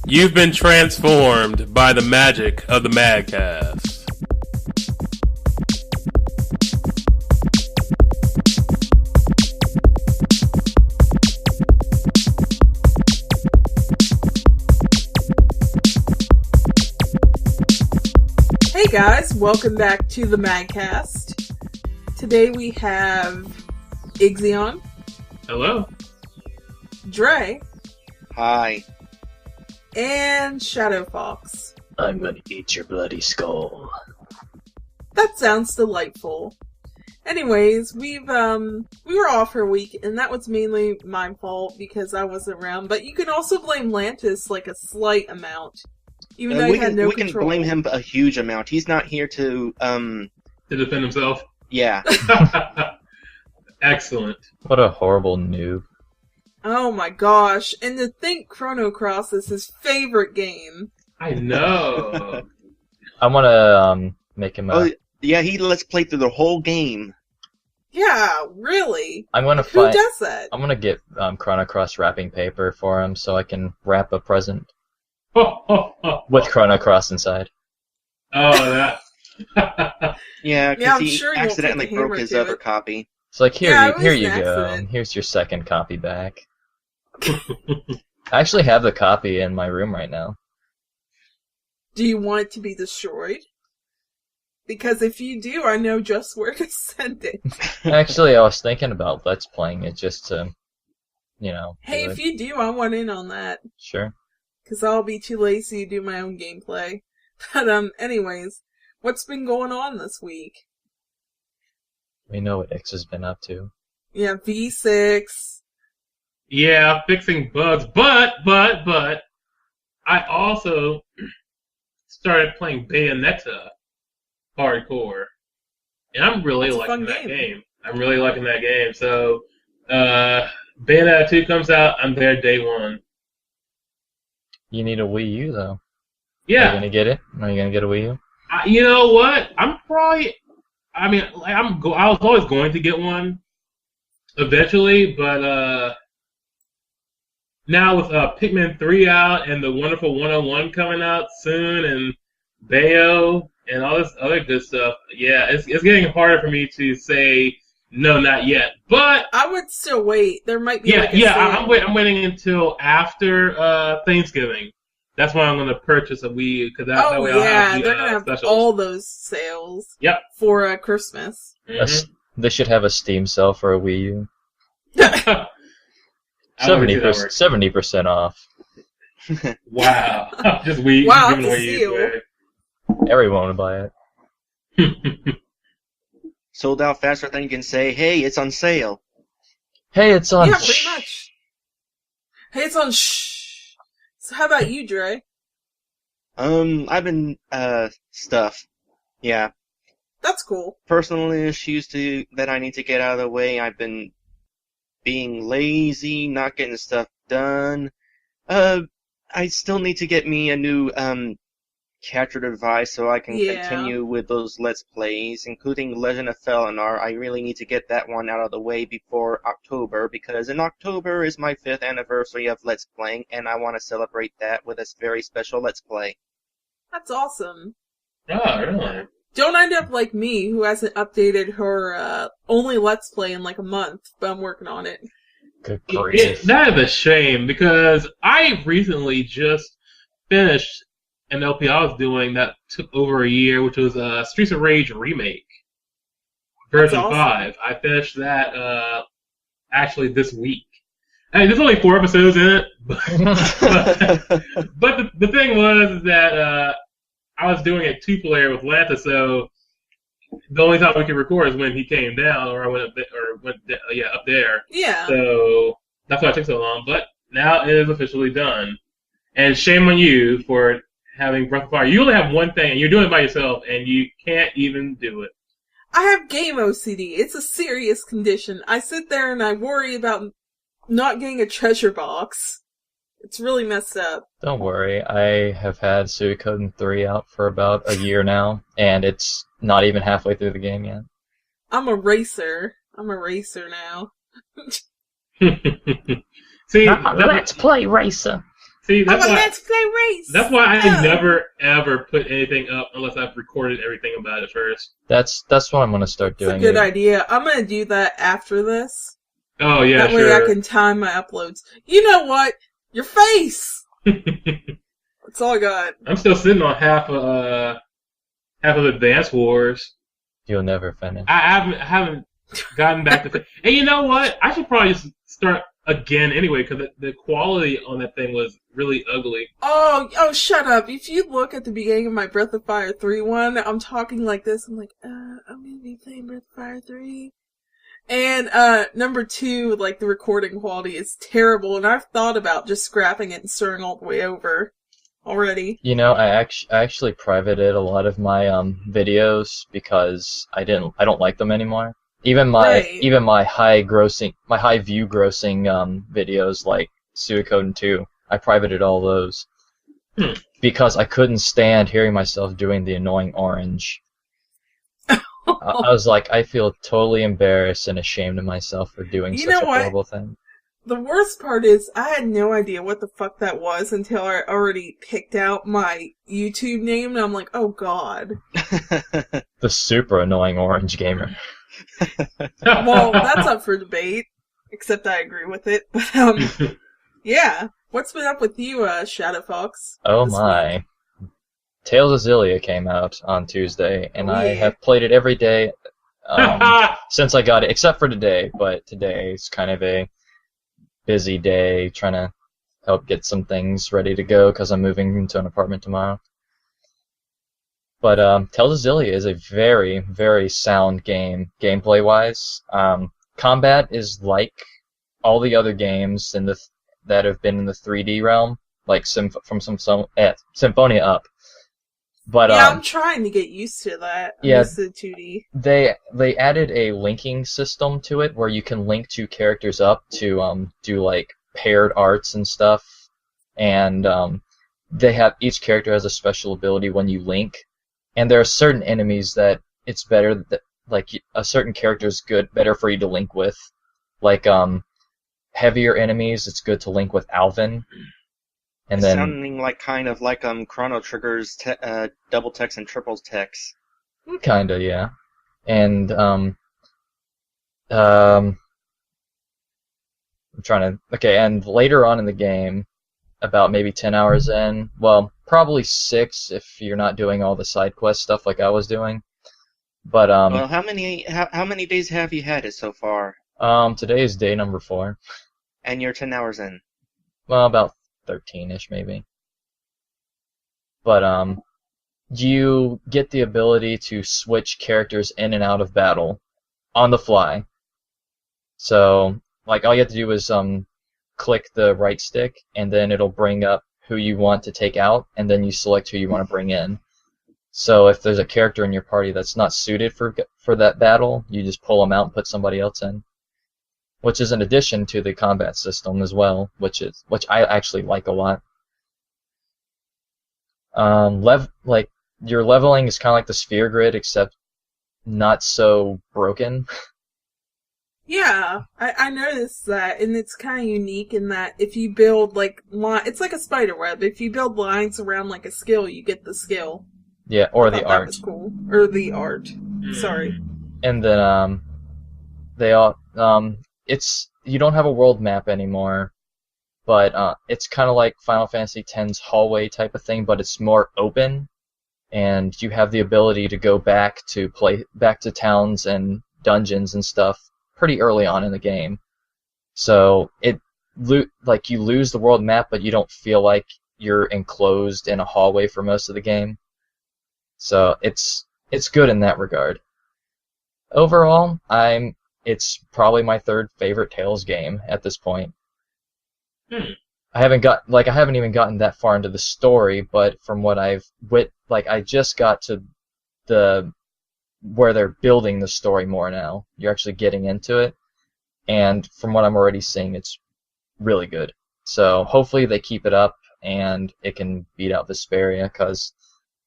You've been transformed by the magic of the MagCast. Hey guys, welcome back to the MagCast. Today we have Ixion. Hello. Dre. Hi. And Shadow Fox. I'm gonna eat your bloody skull. That sounds delightful. Anyways, we were off for a week, and that was mainly my fault because I wasn't around. But you can also blame Lantis like a slight amount, even though he had no control. We can blame him a huge amount. He's not here to defend himself. Yeah. Excellent. What a horrible noob. Oh my gosh! And to think Chrono Cross is his favorite game. I know. I want to make him a... Oh, yeah, he lets play through the whole game. Yeah, really? I'm gonna Who does that? I'm gonna get Chrono Cross wrapping paper for him so I can wrap a present with Chrono Cross inside. Oh, that. Yeah, because he sure accidentally broke his other copy. It's like, here you an go. accident. Here's your second copy back. I actually have the copy in my room right now. Do you want it to be destroyed? Because if you do, I know just where to send it. Actually, I was thinking about Let's Playing it just to, Hey, if you do, I want in on that. Sure. Because I'll be too lazy to do my own gameplay. But, anyways, what's been going on this week? We know what X has been up to. Yeah, V6. Yeah, fixing bugs, but I also started playing Bayonetta hardcore, and I'm really liking that game. I'm really liking that game. So, Bayonetta 2 comes out, I'm there day one. You need a Wii U though. Yeah. Are you gonna get it? Are you gonna get a Wii U? You know what? I'm probably. I mean, I was always going to get one eventually, but now with Pikmin 3 out and the Wonderful 101 coming out soon, and Bayo and all this other good stuff, yeah, it's getting harder for me to say no, not yet. But I would still wait. There might be I'm waiting until after Thanksgiving. That's why I'm going to purchase a Wii U, because that way I'll have the they're going to have specials. all those sales. Yep. For Christmas. Mm-hmm. They should have a Steam sale for a Wii U. 70% off. Wow. Just Wii. Wow, giving that's a away steal. Wii. Everyone would buy it. Sold out faster than you can say, hey, it's on sale. Hey, it's on. Yeah, pretty much. Hey, it's on So how about you, Dre? I've been, stuff. Yeah. That's cool. Personal issues that I need to get out of the way. I've been being lazy, not getting stuff done. I still need to get me a new, capture device so I can continue with those Let's Plays, including Legend of Felenar. I really need to get that one out of the way before October, because in October is my 5th anniversary of Let's Playing, and I want to celebrate that with a very special Let's Play. That's awesome. Oh, really? Don't end up like me, who hasn't updated her only Let's Play in like a month, but I'm working on it. Good grief. That is a shame, because I recently just finished an LP I was doing that took over a year, which was Streets of Rage Remake. Version 5. I finished that actually this week. I mean, there's only 4 episodes in it, but the thing was that I was doing a 2-player with Lanta, so the only time we could record is when he came down, or I went up there, up there. Yeah. So that's why it took so long. But now it is officially done, and shame on you for having Breath of Fire. You only have one thing, and you're doing it by yourself, and you can't even do it. I have game OCD. It's a serious condition. I sit there and I worry about not getting a treasure box. It's really messed up. Don't worry, I have had Suikoden 3 out for about a year now, and it's not even halfway through the game yet. I'm a racer. I'm a racer now. See, let's play racer. See, I'm a Let's Play race. That's why I never ever put anything up unless I've recorded everything about it first. That's what I'm gonna start doing. That's a good idea. I'm gonna do that after this. Oh yeah, that way I can time my uploads. You know what? Your face. That's all I got. I'm still sitting on half of Advance Wars. You'll never finish. I haven't gotten back to. Hey, you know what? I should probably just start again anyway, because the quality on that thing was really ugly. Oh, shut up. If you look at the beginning of my Breath of Fire 3 one, I'm talking like this. I'm like, I'm gonna be playing Breath of Fire 3. And, number 2, like, the recording quality is terrible, and I've thought about just scrapping it and starting all the way over already. You know, I actually privated a lot of my, videos because I don't like them anymore. Even my high view grossing videos like Suikoden 2, I privated all those because I couldn't stand hearing myself doing the annoying orange. I was like, I feel totally embarrassed and ashamed of myself for doing such a horrible thing. The worst part is I had no idea what the fuck that was until I already picked out my YouTube name, and I'm like, oh god. The super annoying orange gamer. Well, that's up for debate, except I agree with it. But, yeah. What's been up with you, Shadow Fox? Oh my. Week? Tales of Xillia came out on Tuesday, and I have played it every day since I got it, except for today, but today is kind of a busy day trying to help get some things ready to go because I'm moving into an apartment tomorrow. But Tales of Xillia is a very, very sound game, gameplay-wise. Combat is like all the other games that have been in the 3D realm, like Symphonia up. But yeah, I'm trying to get used to that. I'm used to 2D. They added a linking system to it where you can link two characters up to do like paired arts and stuff, and they have each character has a special ability when you link. And there are certain enemies that it's better that, like, a certain character is better for you to link with. Like, heavier enemies, it's good to link with Alvin. And then sounding like kind of like Chrono Trigger's double text and triple text. Kinda, yeah. And I'm trying to. Okay, and later on in the game, about maybe 10 hours in, well, probably 6 if you're not doing all the side quest stuff like I was doing. But well, how many days have you had it so far? Today is day number 4. And you're 10 hours in. Well, about 13-ish maybe. But you get the ability to switch characters in and out of battle on the fly. So, like, all you have to do is click the right stick, and then it'll bring up who you want to take out, and then you select who you want to bring in. So if there's a character in your party that's not suited for that battle, you just pull them out and put somebody else in. Which is an addition to the combat system as well, which I actually like a lot. Like, your leveling is kind of like the Sphere Grid, except not so broken. Yeah, I noticed that, and it's kind of unique in that if you build, like, it's like a spider web. If you build lines around, like, a skill, you get the skill. Yeah, or the art. That was cool. Or the art. Sorry. And then, you don't have a world map anymore, but it's kind of like Final Fantasy X's hallway type of thing, but it's more open, and you have the ability to go back to towns and dungeons and stuff pretty early on in the game. So you lose the world map, but you don't feel like you're enclosed in a hallway for most of the game. So it's good in that regard. Overall, it's probably my 3rd favorite Tales game at this point. I haven't even gotten that far into the story, but from what I just got to where they're building the story more now. You're actually getting into it, and from what I'm already seeing, it's really good. So hopefully they keep it up, and it can beat out Vesperia, because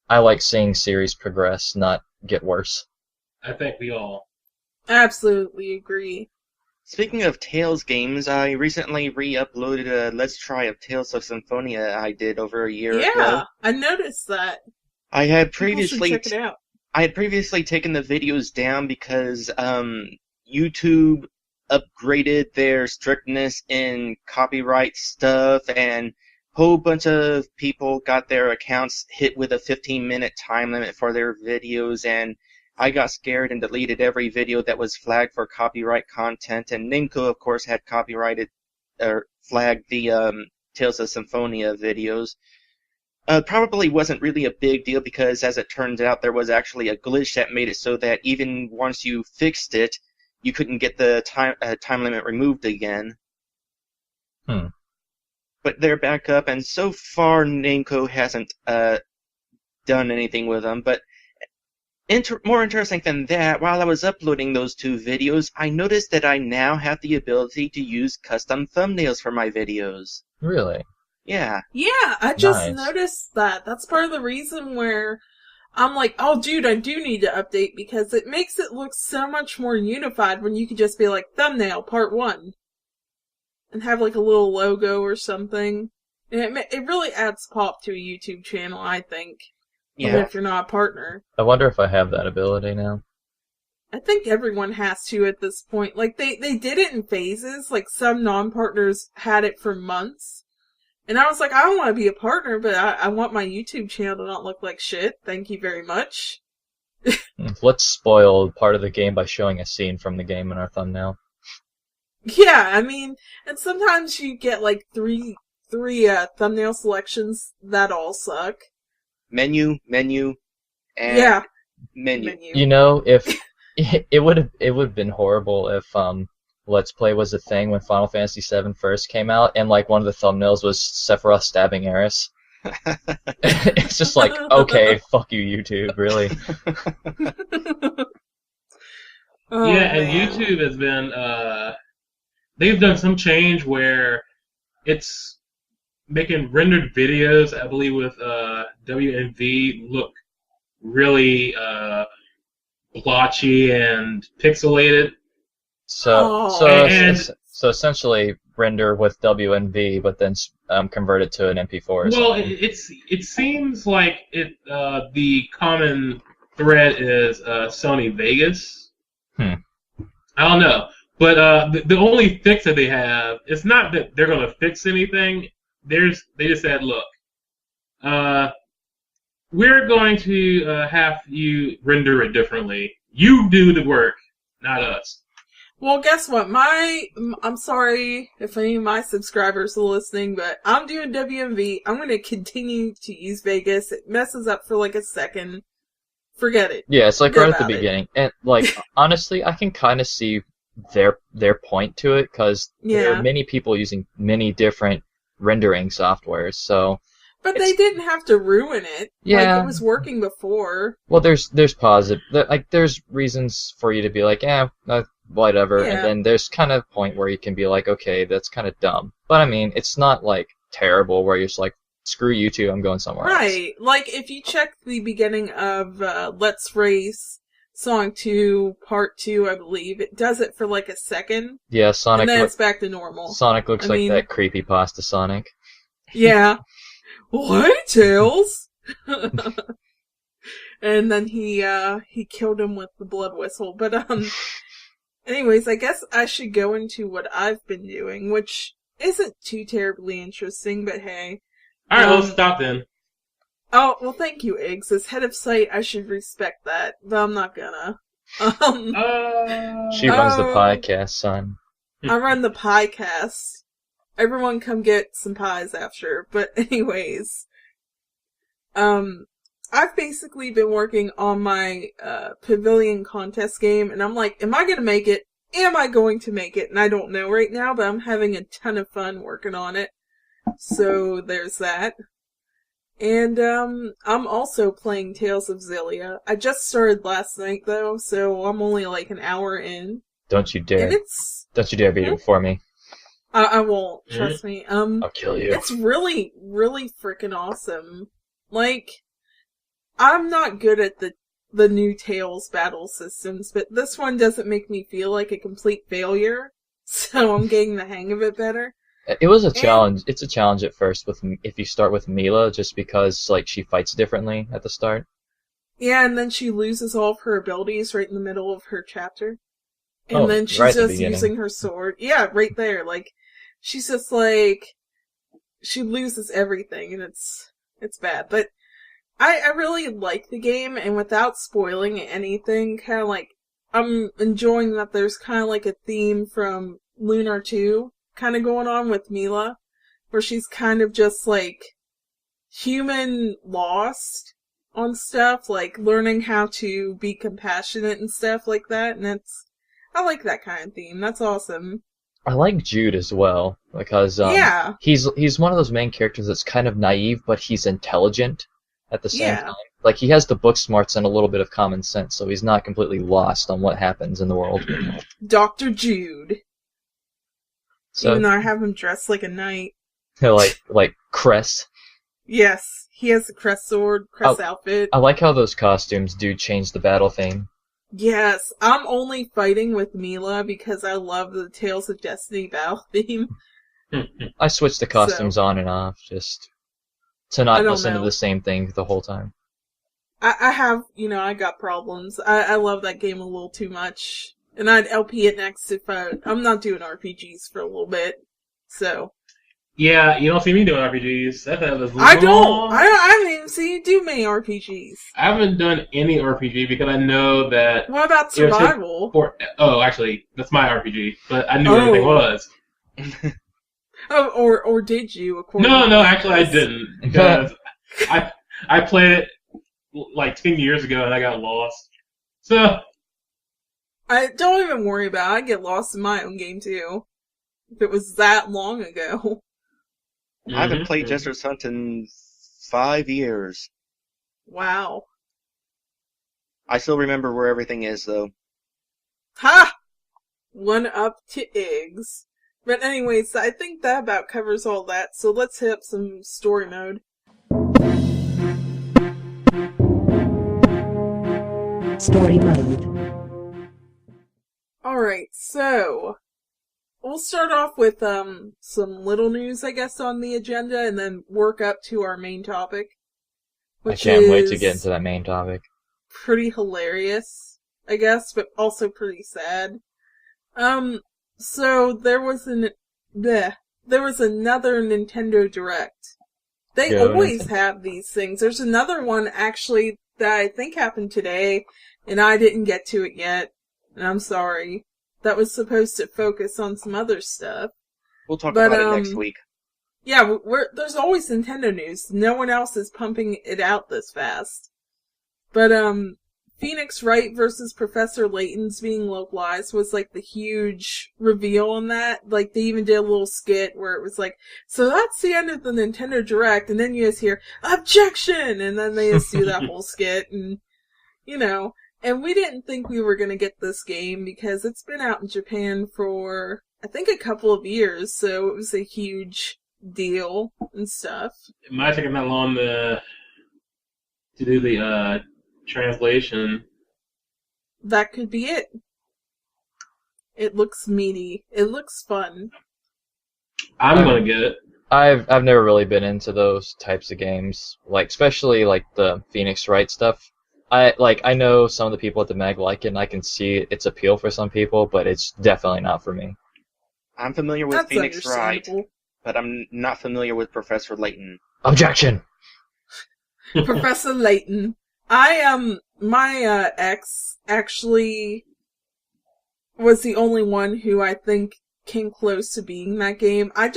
I like seeing series progress, not get worse. I think we all absolutely agree. Speaking of Tales games, I recently re-uploaded a Let's Try of Tales of Symphonia I did over a year ago. Yeah, I noticed that. I had People should previously check it out. I had previously taken the videos down because YouTube upgraded their strictness in copyright stuff, and a whole bunch of people got their accounts hit with a 15-minute time limit for their videos, and I got scared and deleted every video that was flagged for copyright content, and Namco, of course, had flagged the Tales of Symphonia videos. Probably wasn't really a big deal because, as it turns out, there was actually a glitch that made it so that even once you fixed it, you couldn't get the time limit removed again. But they're back up, and so far Namco hasn't done anything with them. But more interesting than that, while I was uploading those two videos, I noticed that I now have the ability to use custom thumbnails for my videos. Really? Yeah. Yeah, I just Nice. noticed that. That's part of the reason where I'm like, oh, dude, I do need to update because it makes it look so much more unified when you could just be like, thumbnail, part 1. And have like a little logo or something. And it really adds pop to a YouTube channel, I think. Yeah. Even if you're not a partner. I wonder if I have that ability now. I think everyone has to at this point. Like, they did it in phases. Like, some non-partners had it for months. And I was like, I don't want to be a partner, but I want my YouTube channel to not look like shit. Thank you very much. Let's spoil part of the game by showing a scene from the game in our thumbnail. Yeah, I mean, and sometimes you get like three thumbnail selections that all suck. Menu, and Yeah. menu. You know, if it would have been horrible if Let's Play was a thing when Final Fantasy VII first came out, and like one of the thumbnails was Sephiroth stabbing Aeris. It's just like, okay, fuck you, YouTube, really. Oh, yeah, and man. YouTube has been, they've done some change where it's making rendered videos, I believe with WMV, look really blotchy and pixelated. So Oh. so essentially render with WNV, but then convert it to an MP4 or Well, something. it seems like the common thread is Sony Vegas. I don't know, but the only fix that they have, it's not that they're going to fix anything. They just said, look, we're going to have you render it differently. You do the work, not us. Well, guess what? I'm sorry if any of my subscribers are listening, but I'm doing WMV. I'm going to continue to use Vegas. It messes up for like a second. Forget it. Yeah, it's like Forget right at the about it. beginning, and like honestly, I can kind of see their point to it because there Yeah. are many people using many different rendering softwares. So, But they didn't have to ruin it. Yeah. Like, it was working before. well, there's positive, there's reasons for you to be like, whatever, Yeah. and then there's kind of a point where you can be like, okay, that's kind of dumb. But I mean, it's not like terrible where you're just like, screw you two, I'm going somewhere else. Right. Like, if you check the beginning of Let's Race Song 2, Part 2, I believe, it does it for like a second, Yeah, Sonic. and then it's back to normal. Sonic looks I like mean- that creepypasta Sonic. Yeah. What, Tails? And then he killed him with the blood whistle. But, anyways, I guess I should go into what I've been doing, which isn't too terribly interesting, but hey. All right, let's stop then. Oh, well, thank you, Iggs. As head of site, I should respect that, but I'm not gonna. She runs the Oh. podcast, son. I run the piecast. Everyone come get some pies after. But anyways, I've basically been working on my Pavilion contest game, and I'm like, am I gonna make it? Am I going to make it? And I don't know right now, but I'm having a ton of fun working on it. So there's that. And I'm also playing Tales of Xillia. I just started last night though, so I'm only like an hour in. Don't you dare. And it's Don't you dare beat it before me. I won't, trust me. I'll kill you. It's really, really freaking awesome. Like, I'm not good at the new Tales battle systems, but this one doesn't make me feel like a complete failure. so I'm getting the hang of it better. It was a challenge. It's a challenge at first if you start with Mila, just because like she fights differently at the start. Yeah, and then she loses all of her abilities right in the middle of her chapter. And then she's right at the just using her sword. Yeah, right there. Like, she's just like, she loses everything, and it's bad. But I really like the game, and without spoiling anything, kind of like, I'm enjoying that there's kind of like a theme from Lunar 2 kind of going on with Mila, where she's kind of just like human lost on stuff, like learning how to be compassionate and stuff like that, and I like that kind of theme. That's awesome. I like Jude as well, because yeah. he's one of those main characters that's kind of naive, but he's intelligent at the same Yeah. time. Like, he has the book smarts and a little bit of common sense, so he's not completely lost on what happens in the world. Dr. Jude. So, Even though I have him dressed like a knight. like Cress. Yes, he has a crest sword, crest outfit. I like how those costumes do change the battle theme. Yes, I'm only fighting with Mila because I love the Tales of Destiny battle theme. I switch the costumes on and off, just to not listen to know. the same thing the whole time. I have, I got problems. I love that game a little too much. And I'd LP it next if I'm not doing RPGs for a little bit. So. Yeah, you don't see me doing RPGs. That was long. I don't. I haven't even seen you do many RPGs. I haven't done any RPG because I know that. What about survival? Actually, that's my RPG, but I knew what everything was. Or did you? No, actually I didn't, because I played it like 10 years ago and I got lost. So I don't even worry about it. I get lost in my own game too. If it was that long ago. I haven't played Jester's Hunt in 5 years. Wow. I still remember where everything is, though. Ha! One up to eggs. But anyways, I think that about covers all that, so let's hit up some story mode. Story mode. Alright, so we'll start off with some little news, I guess, on the agenda, and then work up to our main topic. I can't wait to get into that main topic. Pretty hilarious, I guess, but also pretty sad. So there was another Nintendo Direct. They always have these things. There's another one, actually, that I think happened today, and I didn't get to it yet, and I'm sorry. That was supposed to focus on some other stuff. We'll talk about it next week. Yeah, there's always Nintendo news. No one else is pumping it out this fast. But, Phoenix Wright versus Professor Layton's being localized was, like, the huge reveal on that. Like, they even did a little skit where it was like, so that's the end of the Nintendo Direct, and then you just hear, objection! And then they just do that whole skit, and, and we didn't think we were gonna get this game because it's been out in Japan for, I think, a couple of years, so it was a huge deal and stuff. It might take that long to do the translation. That could be it. It looks meaty. It looks fun. I'm gonna get it. I've never really been into those types of games, like especially like the Phoenix Wright stuff. I know some of the people at the Mag like it, and I can see its appeal for some people, but it's definitely not for me. I'm familiar with That's Phoenix Wright, understandable. but I'm not familiar with Professor Layton. Objection! Professor Layton. My ex actually was the only one who I think came close to being that game. I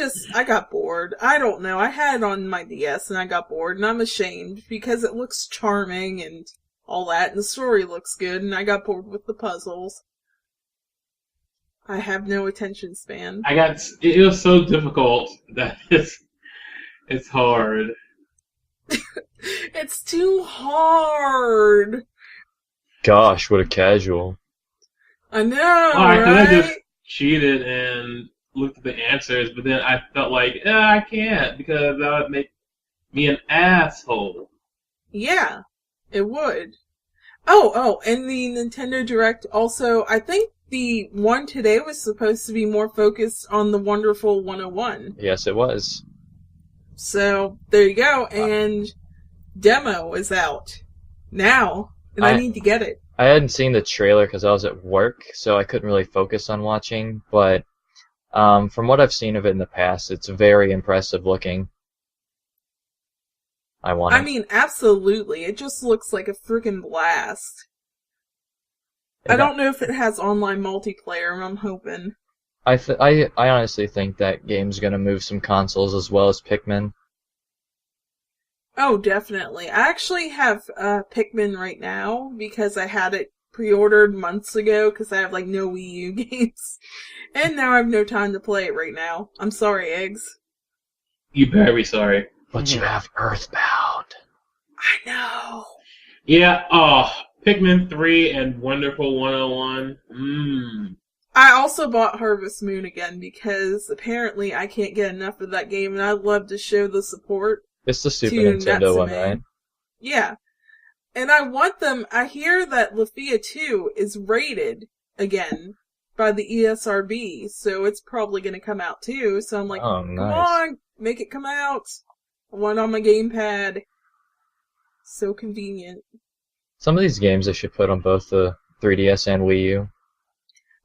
got bored. I don't know. I had it on my DS and I got bored, and I'm ashamed because it looks charming and all that, and the story looks good, and I got bored with the puzzles. I have no attention span. It was so difficult that it's hard. It's too hard. Gosh, what a casual. I know, I could have right? just cheated and looked at the answers, but then I felt like, I can't, because that would make me an asshole. Yeah, it would. Oh, and the Nintendo Direct also, I think the one today was supposed to be more focused on the Wonderful 101. Yes, it was. So, there you go, and demo is out now, and I need to get it. I hadn't seen the trailer because I was at work, so I couldn't really focus on watching, but from what I've seen of it in the past, it's very impressive looking. I mean, absolutely. It just looks like a freaking blast. I don't know if it has online multiplayer, I'm hoping. I honestly think that game's gonna move some consoles as well as Pikmin. Oh, definitely. I actually have Pikmin right now because I had it pre-ordered months ago because I have like no Wii U games. And now I have no time to play it right now. I'm sorry, Eggs. You better be sorry. But you have Earthbound. I know. Yeah, Pikmin 3 and Wonderful 101. I also bought Harvest Moon again because apparently I can't get enough of that game and I'd love to show the support. It's the Super Nintendo one, right? Yeah. And I hear that Lafia 2 is rated again by the ESRB, so it's probably going to come out too. So I'm like, Come on, make it come out. I want it on my gamepad. So convenient. Some of these games they should put on both the 3DS and Wii U.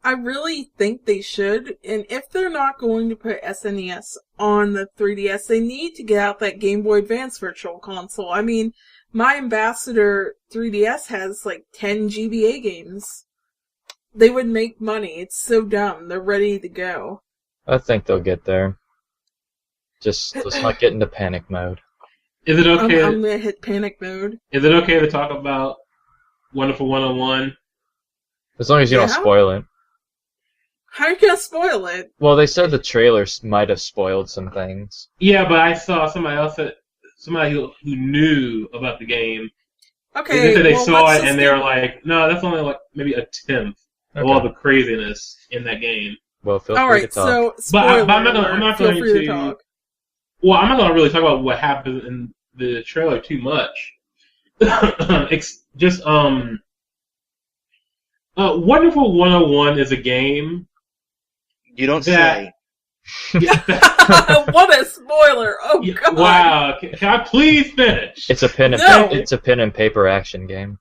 I really think they should, and if they're not going to put SNES on the 3DS, they need to get out that Game Boy Advance Virtual Console. I mean, my Ambassador 3DS has like 10 GBA games. They would make money. It's so dumb. They're ready to go. I think they'll get there. Just let's not get into panic mode. Is it okay? I'm gonna hit panic mode. Is it okay to talk about Wonderful 101? As long as you don't spoil it. How are you gonna spoil it? Well, they said the trailers might have spoiled some things. Yeah, but I saw somebody who knew about the game. Okay, They said they saw it and they were like, no, that's only like maybe a tenth of all the craziness in that game. Well, feel free to talk. So spoiler but I'm not going to talk. Well, I'm not going to really talk about what happens in the trailer too much. It's just Wonderful 101 is a game. You don't say. What a spoiler! Oh God! Wow! Can I please finish? It's a pen and paper action game.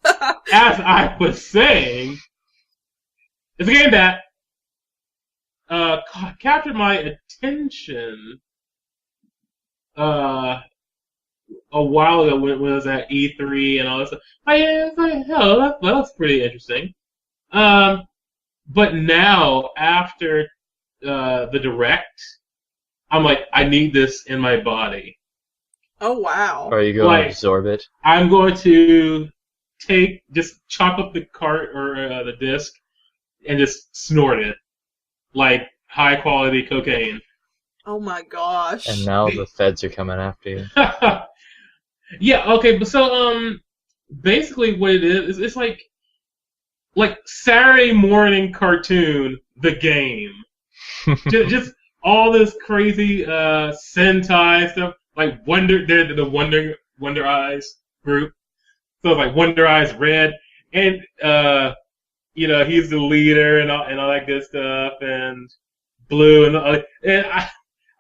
As I was saying, it's a game that captured my attention a while ago when it was at E3 and all this stuff. It's like, hell, that's pretty interesting. But now, after the Direct, I'm like, I need this in my body. Oh, wow. Are you going to absorb it? I'm going to just chop up the cart or the disc and just snort it. Like high-quality cocaine. Oh my gosh. And now the feds are coming after you. Yeah, okay, but so, basically what it is it's like Saturday morning cartoon, the game. just all this crazy Sentai stuff, like they're the Wonder Eyes group. So it's like Wonder Eyes Red, and he's the leader and all that good stuff, and Blue and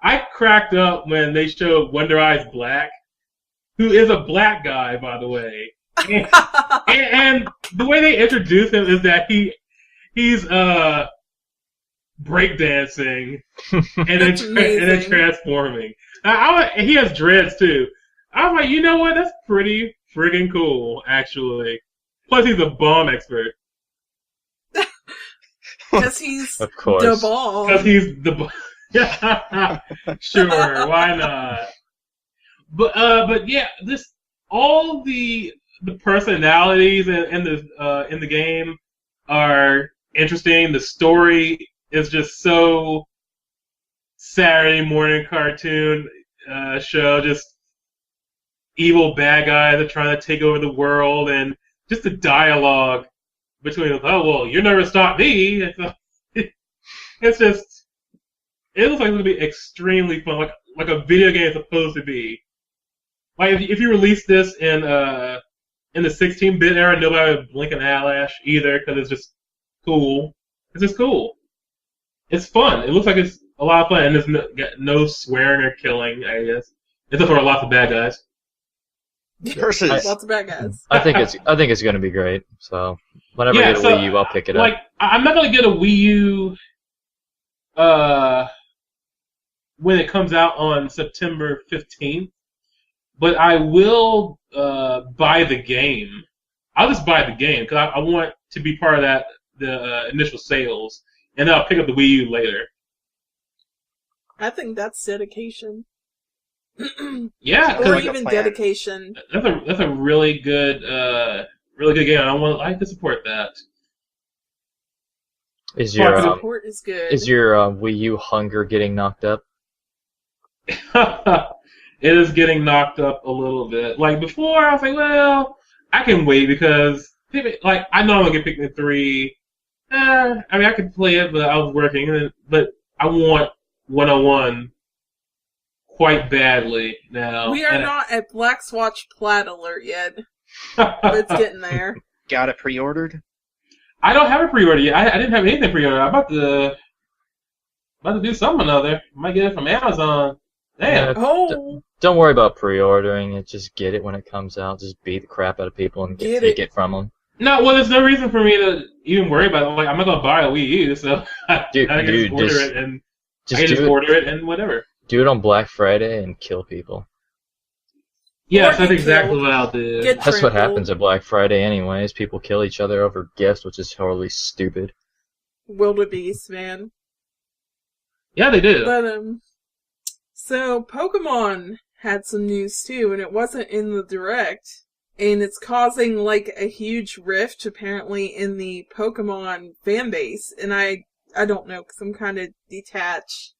I cracked up when they showed Wonder Eyes Black, who is a black guy, by the way. And the way they introduce him is that he's breakdancing and then transforming. He has dreads too. I was like, you know what? That's pretty friggin' cool, actually. Plus, he's a bomb expert. Because he's of course. the ball. Because he's the sure, why not? But yeah, all the personalities in the game are interesting. The story is just so Saturday morning cartoon show. Just evil bad guys that are trying to take over the world, and just the dialogue between them. Oh well, you never stop me. It's just. It looks like it's going to be extremely fun, like a video game is supposed to be. Like if you release this in the 16-bit era, nobody would blink an eyelash either, because it's just cool. It's just cool. It's fun. It looks like it's a lot of fun, and there's no swearing or killing, I guess. Except for lots of bad guys. Curses. Lots of bad guys. I think it's gonna be great. So whenever I get a Wii U, I'll pick it up. I'm not gonna get a Wii U when it comes out on September 15th, but I will buy the game. I'll just buy the game because I want to be part of the initial sales, and then I'll pick up the Wii U later. I think that's dedication. Yeah, or like a even plan. dedication. That's a really good game. I like to support that. Is your Support is good. is your Wii U hunger getting knocked up? It is getting knocked up a little bit. Like before, I was like, well, I can wait because like I know I'm gonna get Pikmin 3. I mean, I could play it, but I was working. But I want 101 quite badly now. We are not at Black Swatch Plat alert yet, but it's getting there. Got it pre-ordered? I don't have a pre-order yet. I didn't have anything pre-ordered. I'm about to do something or other. Might get it from Amazon. Damn. Oh, Don't worry about pre-ordering it. Just get it when it comes out. Just beat the crap out of people and take it from them. No, well, there's no reason for me to even worry about it. Like, I'm not gonna buy a Wii U, so Dude, I can just order it and order it and whatever. Do it on Black Friday and kill people. Yes, Or that's get exactly killed. what I'll do. Get That's what trampled. happens at Black Friday anyways. People kill each other over gifts, which is totally stupid. wildebeest, man. Yeah, they do. But so Pokemon had some news too, and it wasn't in the Direct, and it's causing like a huge rift apparently in the Pokemon fan base, and I don't know because I'm kind of detached.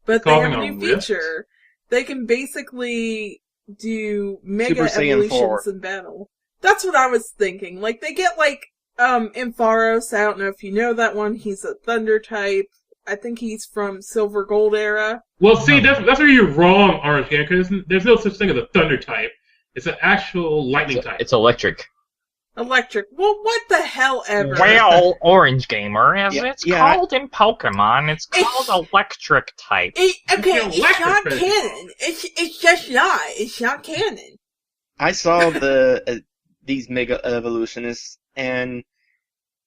But they have a Causing new a rift? feature. They can basically do Mega Super Saiyan Evolutions 4. in battle. That's what I was thinking. Like they get like Ampharos. I don't know if you know that one. He's a Thunder type. I think he's from Silver Gold era. Well, see, that's where you're wrong, Orange Can, because there's no such thing as a Thunder type. It's an actual Lightning type. It's electric. Electric. Well, what the hell ever? Well, Orange Gamer, as Yeah, it's yeah. called in Pokemon, it's called electric type. Okay, It's it's not electric. canon. It's just not. It's not canon. I saw these Mega Evolutionists, and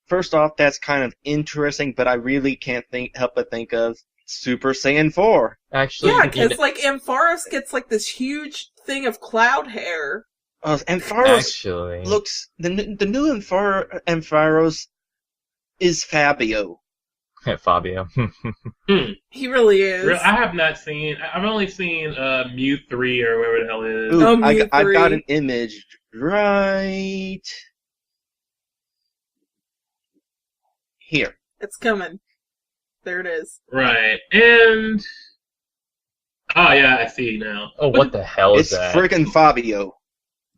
first off, that's kind of interesting, but I really can't help but think of Super Saiyan 4. Actually, Yeah, you because know- like Ampharos gets like this huge thing of cloud hair. Ampharos actually, looks... The new Ampharos is Fabio. Fabio. He really is. I have not seen. I've only seen Mew 3 or whatever the hell it is. Ooh, Oh, I've Mew got 3. an image right here. It's coming. There it is. Right, and oh yeah, I see now. Oh, what the hell is It's that? friggin' Fabio.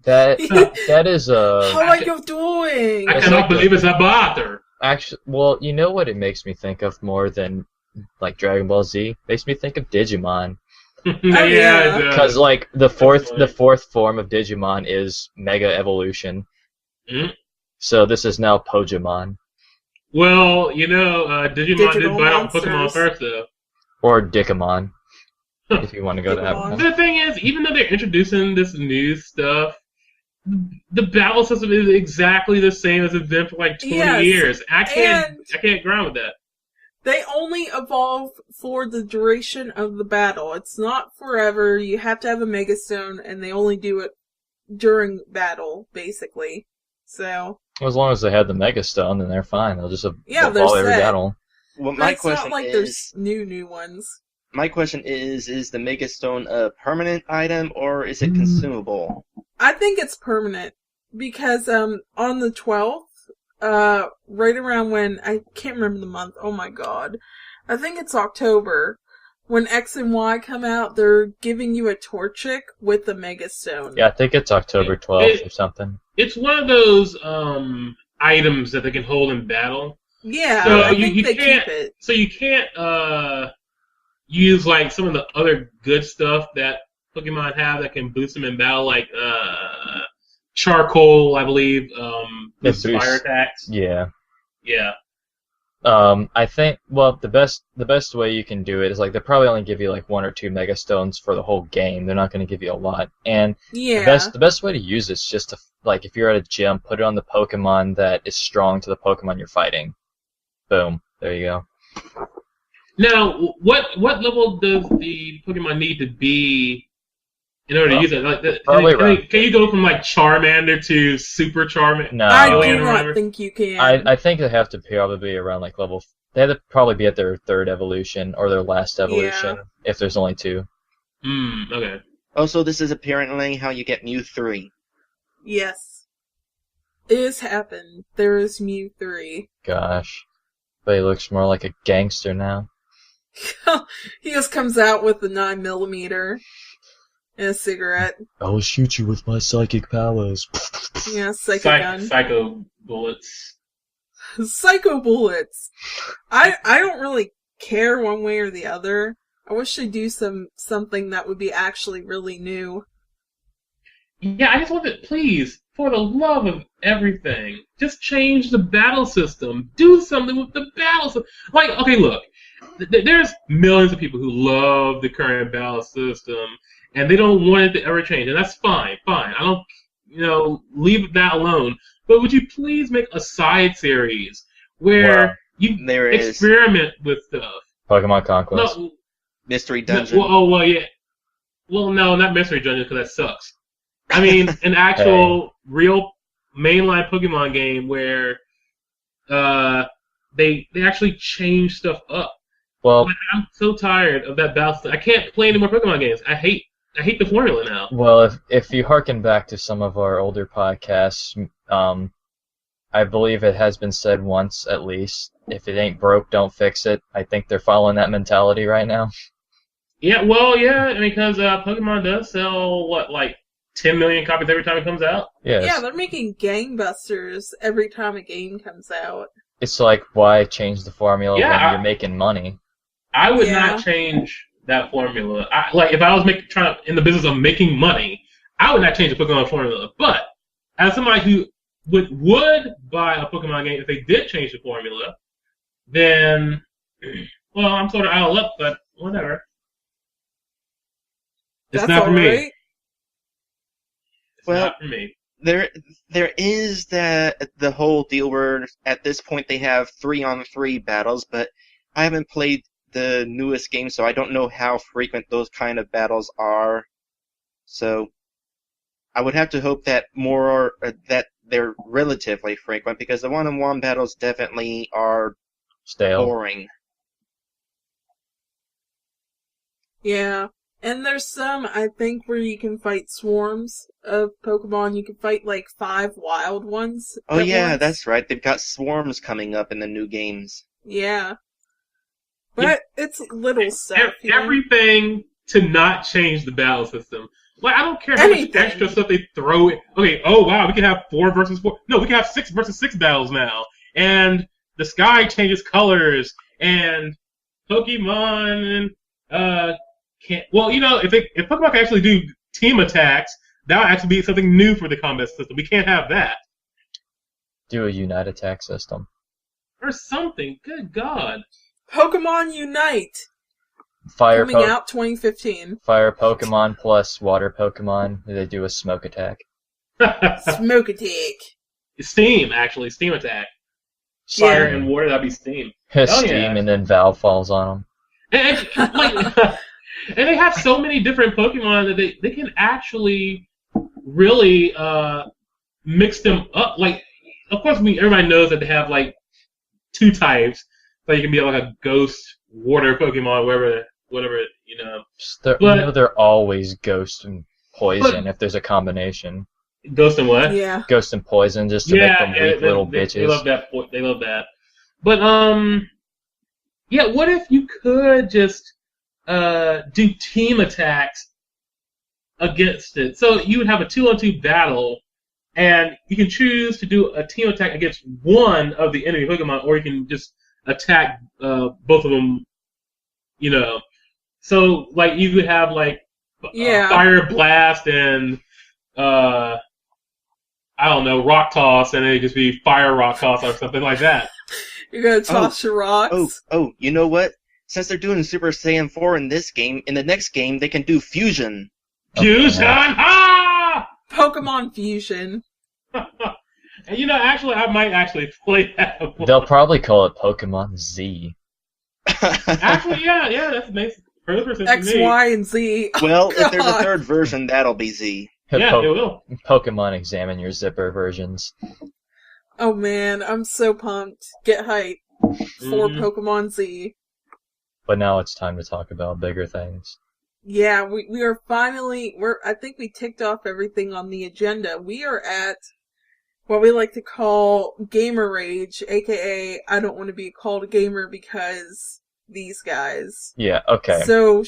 That is How are you doing? I It's cannot like believe it's a butter. actually. Well, you know what it makes me think of more than like Dragon Ball Z? It makes me think of Digimon. yeah. it does. Because like the Definitely. fourth form of Digimon is Mega Evolution. Mhm. So this is now Pokemon Well, you know, Digimon Digital did bite off Pokemon monsters. first, though. or Dickamon, if you want to go that Digimon. one. The thing is, even though they're introducing this new stuff, the battle system is exactly the same as it's been for like 20 Yes, years. I can't and- grind with that. They only evolve for the duration of the battle. It's not forever. You have to have a Mega Stone, and they only do it during battle, basically. So, As long as they have the Mega Stone, then they're fine. They'll just Yeah, they're evolve every set. battle. Well, but my it's not question like is, there's new ones. my question is the Mega Stone a permanent item or is it consumable? I think it's permanent because on the 12th, right around when I can't remember the month. Oh my god, I think it's October. When X and Y come out, they're giving you a Torchic with the Mega Stone. Yeah, I think it's October 12th or something. It's one of those items that they can hold in battle. Yeah, So I think you they can't- keep it. So you can't use like some of the other good stuff that Pokemon have that can boost them in battle, like Charcoal, I believe, boosts boosts- fire attacks. Yeah. Yeah. I think the best way you can do it is like they probably only give you like 1 or 2 mega stones for the whole game. They're not going to give you a lot. And Yeah. the best way to use it is just to like if you're at a gym, put it on the Pokemon that is strong to the Pokemon you're fighting. Boom. There you go. Now, what level does the Pokemon need to be in order to use it? Like, can you go from like Charmander to Super Charmander? No, I do not think you can. I think they have to probably be around like level. They have to probably be at their 3rd evolution or their last evolution if there's only 2. Okay. Also, this is apparently how you get Mew 3. Yes. It has happened. There is Mew 3. Gosh. But he looks more like a gangster now. He just comes out with the 9mm and a cigarette. I will shoot you with my psychic powers. Yeah, gun. Psycho bullets. Psycho bullets. I don't really care one way or the other. I wish they'd do something that would be actually really new. Yeah, I just want it, please, for the love of everything, just change the battle system. Do something with the battle system. Like, okay, look, there's millions of people who love the current battle system, and they don't want it to ever change, and that's fine. I don't, leave that alone. But would you please make a side series where you experiment with stuff? Pokemon Conquest. No, Mystery Dungeon. Yeah. Well, no, not Mystery Dungeon, because that sucks. I mean, an actual, real mainline Pokemon game where they actually change stuff up. Well, like, I'm so tired of that battle. I can't play any more Pokemon games. I hate the formula now. Well, if you harken back to some of our older podcasts, I believe it has been said once at least, if it ain't broke, don't fix it. I think they're following that mentality right now. Yeah, well, yeah, because Pokemon does sell, like 10 million copies every time it comes out? Yes. Yeah, they're making gangbusters every time a game comes out. It's like, why change the formula when you're making money? I would not change that formula. If I was in the business of making money, I would not change the Pokemon formula. But as somebody who would buy a Pokemon game if they did change the formula, then, well, I'm sort of out of luck, but whatever. It's not for me. Right. Well, not for me. There is the whole deal where at this point they have 3-on-3 battles, but I haven't played the newest game, so I don't know how frequent those kind of battles are. So I would have to hope that that they're relatively frequent, because the one-on-one battles definitely are stale, boring. Yeah. And there's some, I think, where you can fight swarms of Pokemon. You can fight, like, 5 wild ones. Oh, yeah, once. That's right. They've got swarms coming up in the new games. Yeah. But it's little stuff. Everything to not change the battle system. Like, I don't care how much extra stuff they throw in. Okay, oh, wow, we can have 4 versus 4. No, we can have 6 versus 6 battles now. And the sky changes colors. And Pokemon if Pokemon can actually do team attacks, that would actually be something new for the combat system. We can't have that. Do a Unite attack system. Or something. Good God. Pokemon Unite! Coming out 2015. Fire Pokemon plus Water Pokemon. They do a Smoke attack. Smoke attack. Steam, actually. Steam attack. Fire and water, that'd be Steam. Steam, and then Valve falls on them. And they have so many different Pokemon that they can actually really mix them up. Like, of course, everybody knows that they have, like, 2 types. So you can be like a ghost water Pokemon, whatever, they're always ghost and poison if there's a combination. Ghost and what? Yeah. Ghost and poison, just to make them weak little bitches. They love that. They love that. But what if you could just do team attacks against it? So you would have a 2-on-2 battle, and you can choose to do a team attack against one of the enemy Pokemon, or you can just attack both of them. So like you could have like Fire Blast and I don't know, Rock Toss, and it could just be Fire Rock Toss or something like that. You're gonna toss your rocks? You know what? Since they're doing Super Saiyan 4 in this game, in the next game they can do Fusion. Fusion! Ha! Pokemon Fusion. And you know, actually, I might actually play that one. They'll probably call it Pokemon Z. Actually, yeah, that makes perfect sense X, to me. Y, and Z. Well, Oh, if there's a God. third version, that'll be Z. Yeah, it will. Pokemon Examine Your Zipper versions. Oh man, I'm so pumped. Get hype for Mhm. Pokemon Z. But now it's time to talk about bigger things. Yeah, we are finally, I think we ticked off everything on the agenda. We are at what we like to call gamer rage, aka I don't want to be called a gamer because these guys. Yeah, okay. So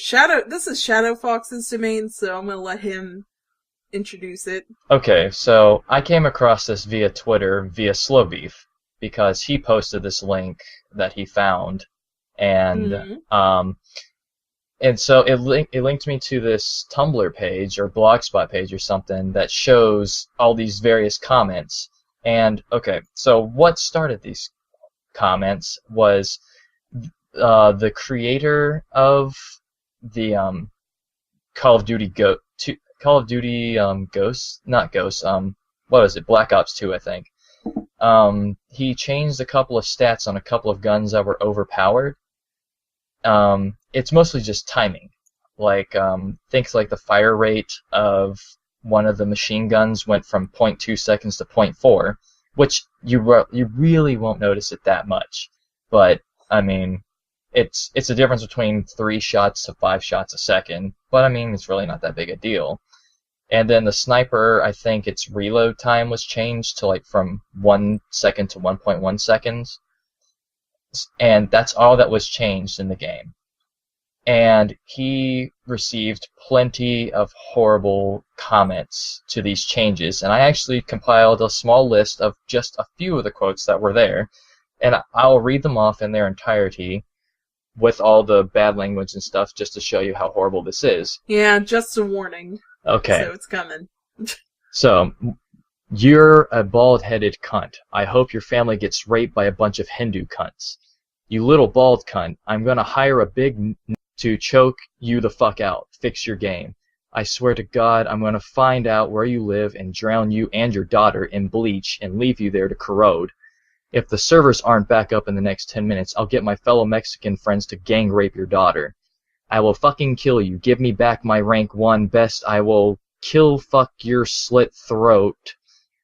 this is Shadow Fox's domain, so I'm gonna let him introduce it. Okay, so I came across this via Twitter, via Slowbeef, because he posted this link that he found, and and so it linked me to this Tumblr page or Blogspot page or something that shows all these various comments. And okay, so what started these comments was the creator of the Call of Duty Ghosts, not Ghosts, what was it, Black Ops 2, I think. He changed a couple of stats on a couple of guns that were overpowered. It's mostly just timing. Like, things like the fire rate of one of the machine guns went from 0.2 seconds to 0.4, which you really won't notice it that much. But, I mean, it's a difference between 3 shots to 5 shots a second, but I mean, it's really not that big a deal. And then the sniper, I think its reload time was changed to like from 1 second to 1.1 seconds. And that's all that was changed in the game. And he received plenty of horrible comments to these changes. And I actually compiled a small list of just a few of the quotes that were there. And I'll read them off in their entirety with all the bad language and stuff just to show you how horrible this is. Yeah, just a warning. Okay. So it's coming. So, you're a bald-headed cunt. I hope your family gets raped by a bunch of Hindu cunts. You little bald cunt. I'm gonna hire a big to choke you the fuck out. Fix your game. I swear to God, I'm gonna find out where you live and drown you and your daughter in bleach and leave you there to corrode. If the servers aren't back up in the next 10 minutes, I'll get my fellow Mexican friends to gang rape your daughter. I will fucking kill you. Give me back my rank 1 best. I will kill fuck your slit throat.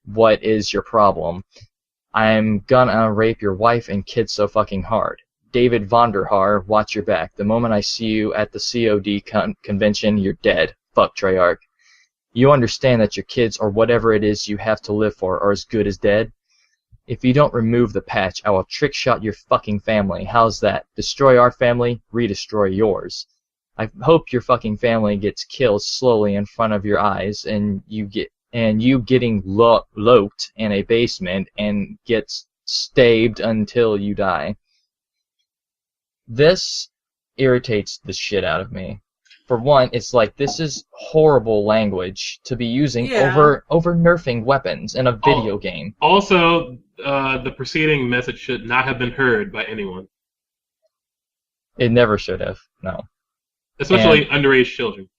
What is your problem? I'm gonna rape your wife and kids so fucking hard. David Vonderhaar, watch your back. The moment I see you at the COD convention, you're dead. Fuck Treyarch. You understand that your kids or whatever it is you have to live for are as good as dead? If you don't remove the patch, I will trick shot your fucking family. How's that? Destroy our family, re-destroy yours. I hope your fucking family gets killed slowly in front of your eyes, and you getting locked in a basement and gets stabbed until you die. This irritates the shit out of me. For one, it's like this is horrible language to be using over nerfing weapons in a video game. Also, the preceding message should not have been heard by anyone. It never should have. No. Especially underage children.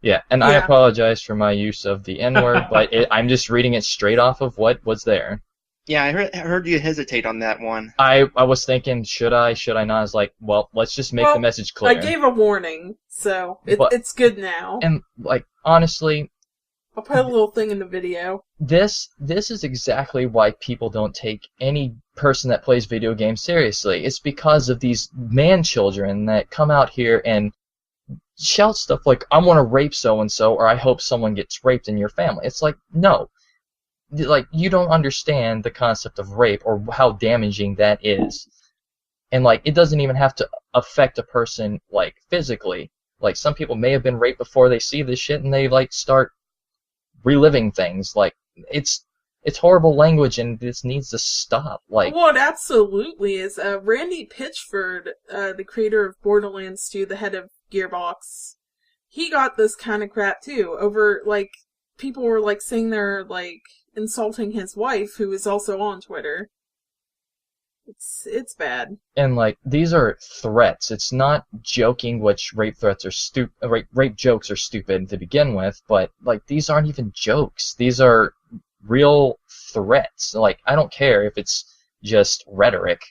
Yeah, and I apologize for my use of the N-word, but I'm just reading it straight off of what was there. Yeah, I heard you hesitate on that one. I was thinking, should I not? I was like, well, let's just make the message clear. I gave a warning, so it's good now. And, like, honestly... I'll put a little thing in the video. This is exactly why people don't take any person that plays video games seriously. It's because of these man-children that come out here and shout stuff like, I want to rape so-and-so, or I hope someone gets raped in your family. It's like, no. Like, you don't understand the concept of rape or how damaging that is. And, like, it doesn't even have to affect a person, like, physically. Like, some people may have been raped before they see this shit and they, like, start reliving things. Like, it's horrible language and this needs to stop. Like, well, it absolutely is. Randy Pitchford, the creator of Borderlands 2, the head of Gearbox, he got this kind of crap too. Over, like, people were, like, saying they're, like, insulting his wife, who is also on Twitter. It's bad. And like these are threats. It's not joking, which rape threats are rape jokes are stupid to begin with. But like these aren't even jokes. These are real threats. Like I don't care if it's just rhetoric.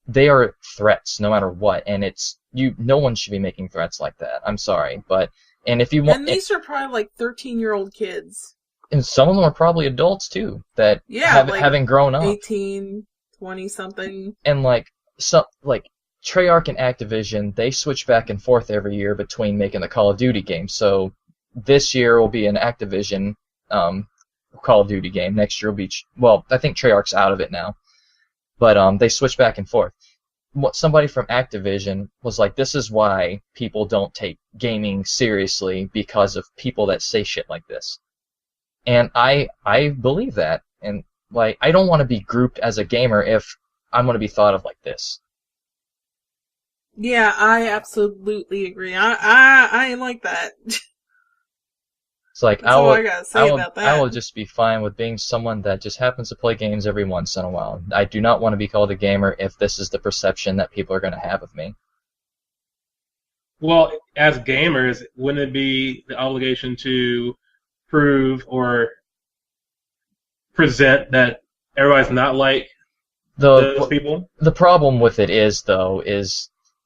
They are threats no matter what, and no one should be making threats like that. I'm sorry, but if you want, and these are probably like 13-year-old kids, and some of them are probably adults too that having grown up, 18, 20 something, and like Treyarch and Activision, they switch back and forth every year between making the Call of Duty game. So this year will be an Activision Call of Duty game. Next year will be I think Treyarch's out of it now. But they switch back and forth. Somebody from Activision was like, this is why people don't take gaming seriously, because of people that say shit like this. And I believe that. And like, I don't want to be grouped as a gamer if I'm going to be thought of like this. Yeah, I absolutely agree. I ain't like that. It's like, That's all I gotta say about that. I will just be fine with being someone that just happens to play games every once in a while. I do not want to be called a gamer if this is the perception that people are going to have of me. Well, as gamers, wouldn't it be the obligation to prove or present that everybody's not like those people? The problem with it is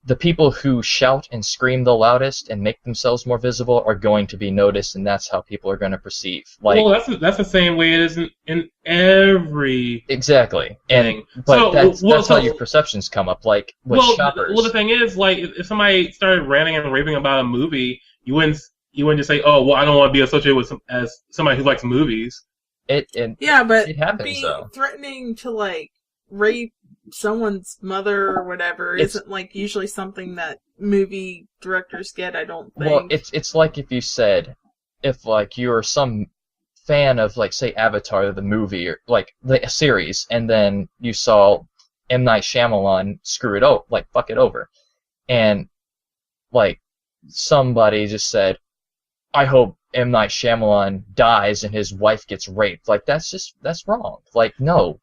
the people who shout and scream the loudest and make themselves more visible are going to be noticed, and that's how people are going to perceive. Like, well, that's the same way it is in every exactly. thing. But that's how your perceptions come up. Like with shoppers. Well, the thing is, like, if somebody started ranting and raving about a movie, you wouldn't just say, "Oh, well, I don't want to be associated with as somebody who likes movies." But it happens though. Threatening to like rape someone's mother or whatever isn't like usually something that movie directors get, I don't think. Well, it's like if you said, if like you're some fan of like say Avatar the movie or like the series, and then you saw M. Night Shyamalan fuck it over, and like somebody just said, I hope M. Night Shyamalan dies and his wife gets raped. Like that's wrong. Like no,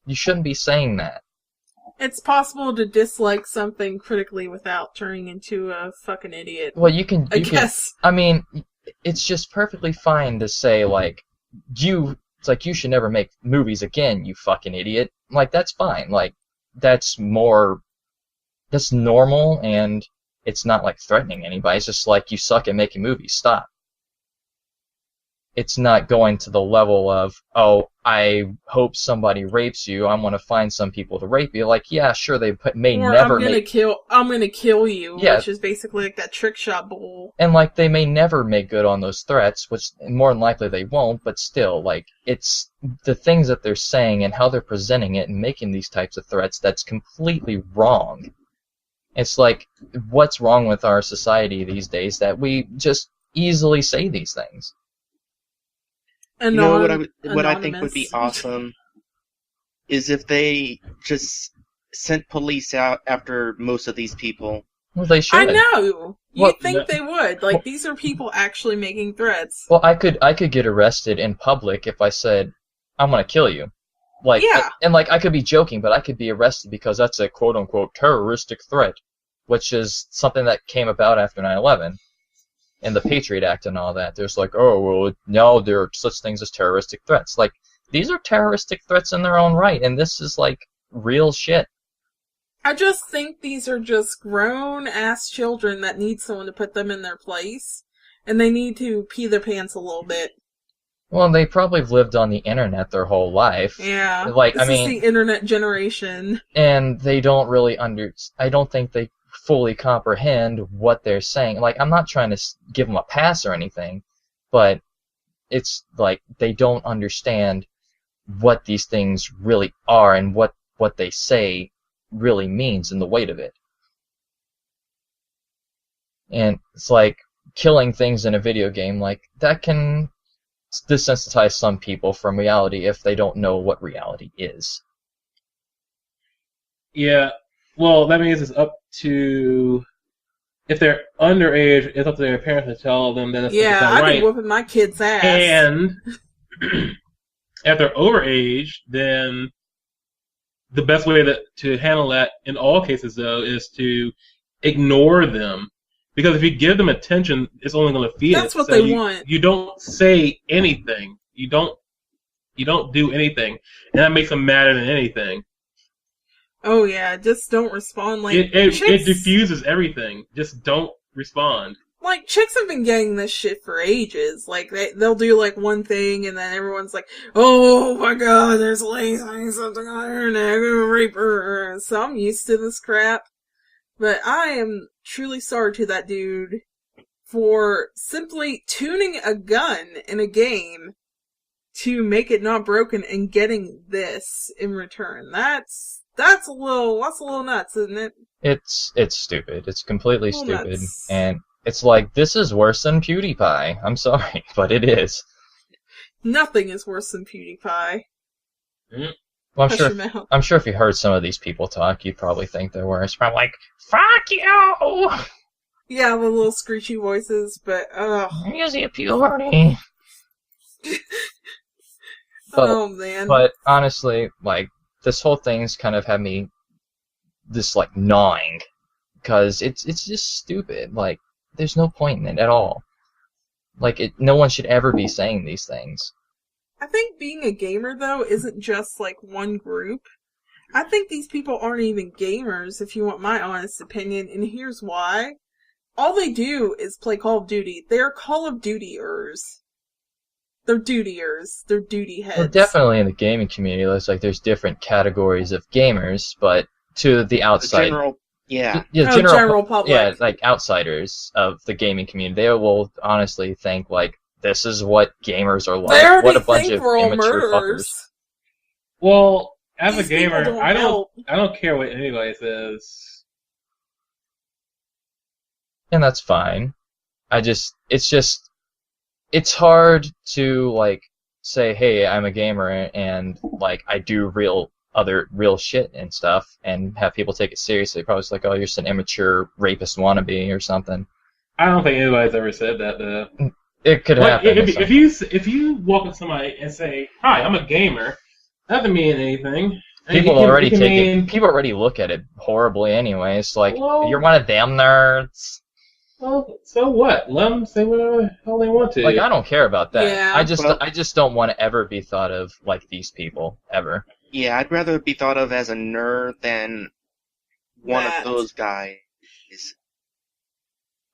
you shouldn't be saying that. It's possible to dislike something critically without turning into a fucking idiot. Well, you can. I guess. I mean, it's just perfectly fine to say, like, it's like, you should never make movies again, you fucking idiot. Like, that's fine. Like, that's normal, and it's not, like, threatening anybody. It's just like, you suck at making movies. Stop. It's not going to the level of, oh, I hope somebody rapes you. I'm going to find some people to rape you. Like, yeah, sure, I'm gonna kill you, yeah. Which is basically like that trick shot bull. And like, they may never make good on those threats, which more than likely they won't. But still, like, it's the things that they're saying and how they're presenting it and making these types of threats that's completely wrong. It's like, what's wrong with our society these days that we just easily say these things? You know what I think would be awesome is if they just sent police out after most of these people. Well, they should. I know. You'd think they would. Like, these are people actually making threats. Well, I could get arrested in public if I said, I'm gonna kill you. Like, yeah. And like, I could be joking, but I could be arrested because that's a quote-unquote terroristic threat, which is something that came about after 9/11. And the Patriot Act and all that. There's like, oh, well, no, there are such things as terroristic threats. Like, these are terroristic threats in their own right, and this is, like, real shit. I just think these are just grown-ass children that need someone to put them in their place, and they need to pee their pants a little bit. Well, they probably have lived on the internet their whole life. Yeah, like, this is the internet generation. And they don't really I don't think they fully comprehend what they're saying. Like, I'm not trying to give them a pass or anything, but it's like they don't understand what these things really are and what they say really means and the weight of it. And it's like killing things in a video game, like, that can desensitize some people from reality if they don't know what reality is. Yeah. Well, that means it's up to, if they're underage, it's up to their parents to tell them that it's not right. I'd be whooping my kid's ass. And if they're overage, then the best way to handle that in all cases, though, is to ignore them. Because if you give them attention, it's only going to feed it. That's what they want. You don't say anything. You don't do anything. And that makes them madder than anything. Oh yeah, just don't respond. Like it diffuses everything. Just don't respond. Like, chicks have been getting this shit for ages. Like, they'll do, like, one thing, and then everyone's like, oh my god, there's a lady saying something on her neck, I'm gonna rape her. So I'm used to this crap. But I am truly sorry to that dude for simply tuning a gun in a game to make it not broken and getting this in return. That's a little nuts, isn't it? It's stupid. It's completely stupid. Nuts. And it's like, this is worse than PewDiePie. I'm sorry, but it is. Nothing is worse than PewDiePie. Mm. Well, Hush your mouth. I'm sure if you heard some of these people talk, you'd probably think they're worse. But I'm like, fuck you! Yeah, the little screechy voices, but, Easy a puberty. oh man. But honestly, like, this whole thing's kind of had me this, like, gnawing. Because it's just stupid. Like, there's no point in it at all. Like, no one should ever be saying these things. I think being a gamer, though, isn't just, like, one group. I think these people aren't even gamers, if you want my honest opinion, and here's why. All they do is play Call of Duty. They're Call of Dutyers. They're dutiers. They're duty heads. Well, definitely in the gaming community, there's different categories of gamers, but to the outside... General, yeah. General public. Yeah, like, outsiders of the gaming community, they will honestly think, like, this is what gamers are like. They already What a bunch think of we're all immature murderers. fuckers. Well, as These a gamer, people don't I help. don't care what anybody says. And that's fine. It's hard to, like, say, hey, I'm a gamer, and, like, I do real shit and stuff, and have people take it seriously. Probably just like, oh, you're just an immature rapist wannabe or something. I don't think anybody's ever said that, though. It could Like, happen. if you walk up to somebody and say, "Hi, I'm a gamer," that doesn't mean anything. People already look at it horribly anyway. It's like, Well- you're one of them nerds. Well, so what? Let them say whatever the hell they want to. Like, I don't care about that. Yeah. I just don't want to ever be thought of like these people ever. Yeah, I'd rather be thought of as a nerd than one That. of those guys.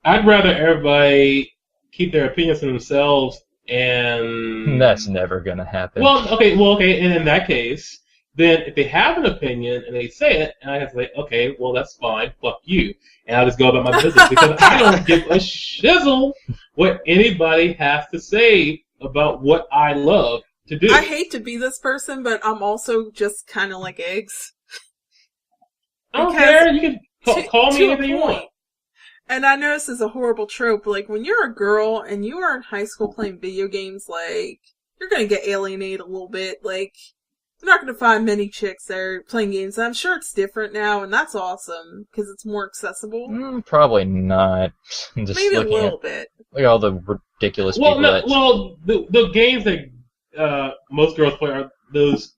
I'd rather everybody keep their opinions to themselves and... That's never gonna happen. Well, okay, and in that case, then if they have an opinion and they say it, and I have to say, okay, well, that's fine, fuck you. And I'll just go about my business because I don't give a shizzle what anybody has to say about what I love to do. I hate to be this person, but I'm also just kind of like eggs. I don't because care. You can call me to a anything you want. point. And I know this is a horrible trope, like, when you're a girl and you are in high school playing video games, like, you're gonna get alienated a little bit, like, you're not gonna find many chicks there playing games. I'm sure it's different now, and that's awesome, because it's more accessible. Probably not. Just Maybe a looking little at bit. look at all the ridiculous Well, people no, that... well, the games that most girls play are those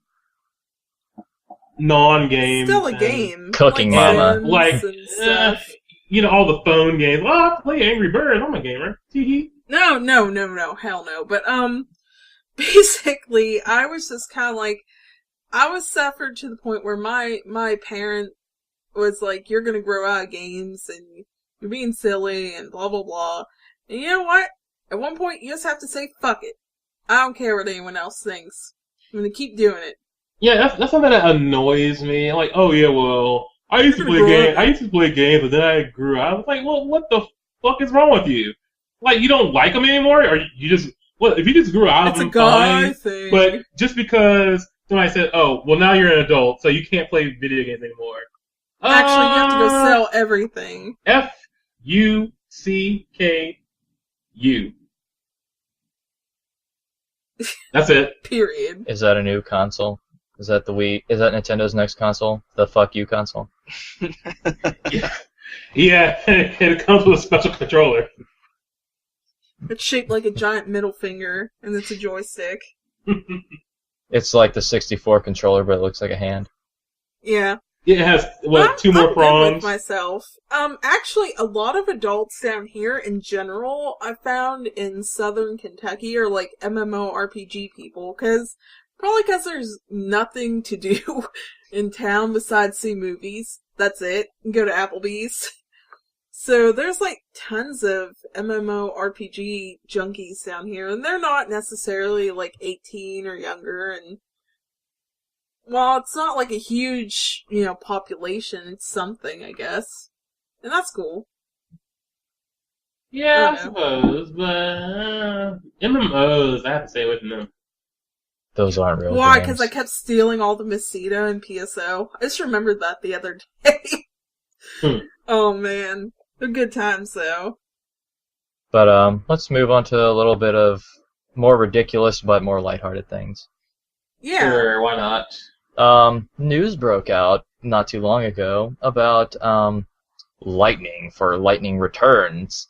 non-games. Still a and, game. Cooking like Mama. Sims Like, and stuff. all the phone games. Oh, I play Angry Birds. I'm a gamer. Tee-hee. No, hell no. But, basically, I was just kind of like, I was suffered to the point where my parent was like, you're gonna grow out of games, and you're being silly, and blah, blah, blah. And you know what? At one point, you just have to say, fuck it. I don't care what anyone else thinks. I'm gonna keep doing it. Yeah, that's something that annoys me. I'm like, oh yeah, well, I used to play games, but then I grew up. I was like, well, what the fuck is wrong with you? Like, you don't like them anymore, or you just if you just grew out of them, It's a guy fine. thing. But just because somebody said, oh, well, now you're an adult, so you can't play video games anymore. Actually, you have to go sell everything. FUCKU. That's it. Period. Is that a new console? Is that the Wii? Is that Nintendo's next console? The fuck you console? Yeah, and it comes with a special controller. It's shaped like a giant middle finger, and it's a joystick. It's like the 64 controller, but it looks like a hand. Yeah. It has, what, two more I'm prongs? good with myself. Actually, a lot of adults down here in general, I found in southern Kentucky are like MMORPG people, probably because there's nothing to do in town besides see movies. That's it. And go to Applebee's. So there's like tons of MMORPG junkies down here, and they're not necessarily like 18 or younger, and well, it's not like a huge, population. It's something, I guess. And that's cool. Yeah, I suppose, but MMOs, I have to stay away from them. Those aren't real Why? games. Because I kept stealing all the Mesita and PSO. I just remembered that the other day. Oh, man. They're good times, though. But let's move on to a little bit of more ridiculous but more lighthearted things. Yeah. Sure, why not? News broke out not too long ago about Lightning for Lightning Returns.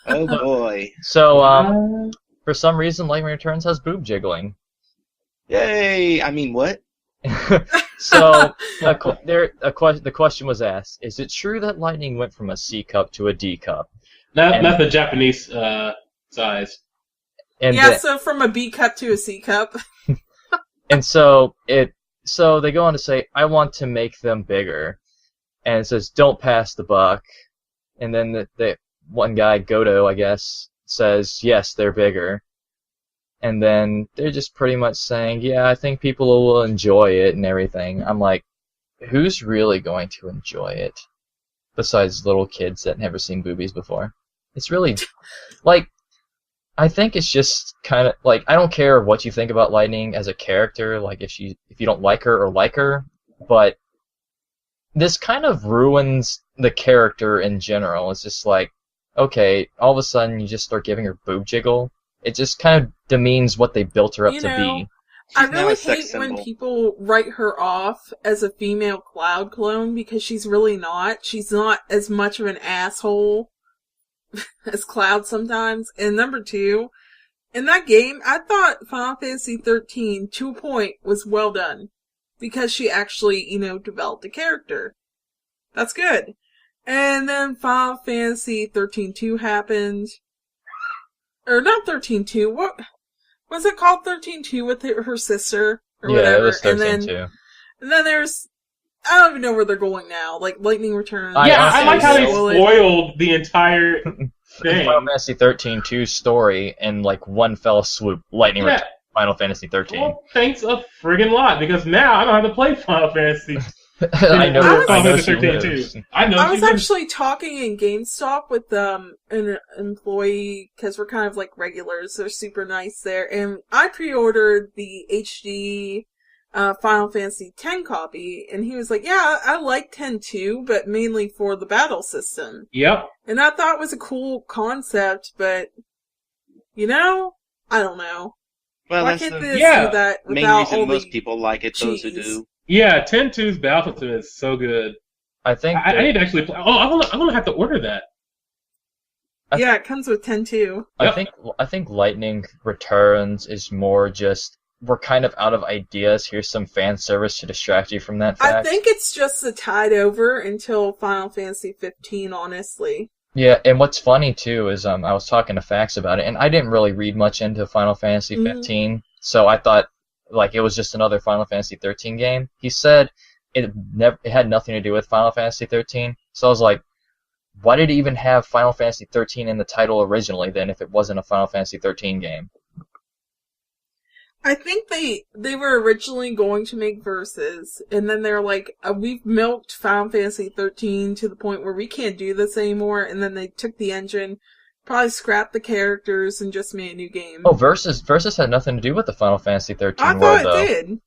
Oh boy. So, for some reason, Lightning Returns has boob jiggling. Yay! I mean, what? So, the question was asked, is it true that Lightning went from a C cup to a D cup? Not the Japanese size. And yeah, so from a B cup to a C cup. And so they go on to say, I want to make them bigger. And it says, don't pass the buck. And then the one guy, Goto, I guess, says, yes, they're bigger. And then they're just pretty much saying, yeah, I think people will enjoy it and everything. I'm like, who's really going to enjoy it? Besides little kids that never seen boobies before. It's really, like, I think it's just kind of, like, I don't care what you think about Lightning as a character, like, if you don't like her, but this kind of ruins the character in general. It's just like, okay, all of a sudden you just start giving her boob jiggle. It just kind of demeans what they built her up to be. I She's now really a sex hate when symbol. people write her off as a female Cloud clone, because she's really not. She's not as much of an asshole as Cloud sometimes. And number two, in that game, I thought Final Fantasy 13, to a point, was well done. Because she actually, developed a character. That's good. And then Final Fantasy 13-2 happened. Or not 13-2, what was it called? 13-2 with her sister? Or whatever. It was 13-2. And then there's, I don't even know where they're going now. Like, Lightning Returns. I like how they spoil it. spoiled the entire thing. Final Fantasy 13-2 story in, like, one fell swoop. Lightning Returns. Final Fantasy 13. Well, thanks a friggin' lot, because now I don't have to play Final Fantasy. I know Final she Fantasy 13 lives. too. I know. I was she lives. actually talking in GameStop with an employee, because we're kind of like regulars. They're super nice there. And I pre-ordered the HD Final Fantasy X copy, and he was like, yeah, I like 10 too, but mainly for the battle system. Yep. And I thought it was a cool concept, but, I don't know. Well, Why that's can't the they do that main without reason all most the people like it, those who cheese? do. Yeah, 10-2's battle system is so good. I think I need to actually play. Oh, I'm gonna have to order that. Yeah, it comes with 10 too. I think Lightning Returns is more just we're kind of out of ideas. Here's some fan service to distract you from that fact. I think it's just the tide over until Final Fantasy 15, honestly. Yeah, and what's funny too is I was talking to Fax about it, and I didn't really read much into Final Fantasy 15, so I thought like it was just another Final Fantasy 13 game. He said it had nothing to do with Final Fantasy 13, so I was like, why did it even have Final Fantasy 13 in the title originally then if it wasn't a Final Fantasy 13 game? I think they were originally going to make Versus, and then they're like, we've milked Final Fantasy 13 to the point where we can't do this anymore, and then they took the engine, probably scrapped the characters, and just made a new game. Oh, Versus had nothing to do with the Final Fantasy 13 I world, thought though. it did.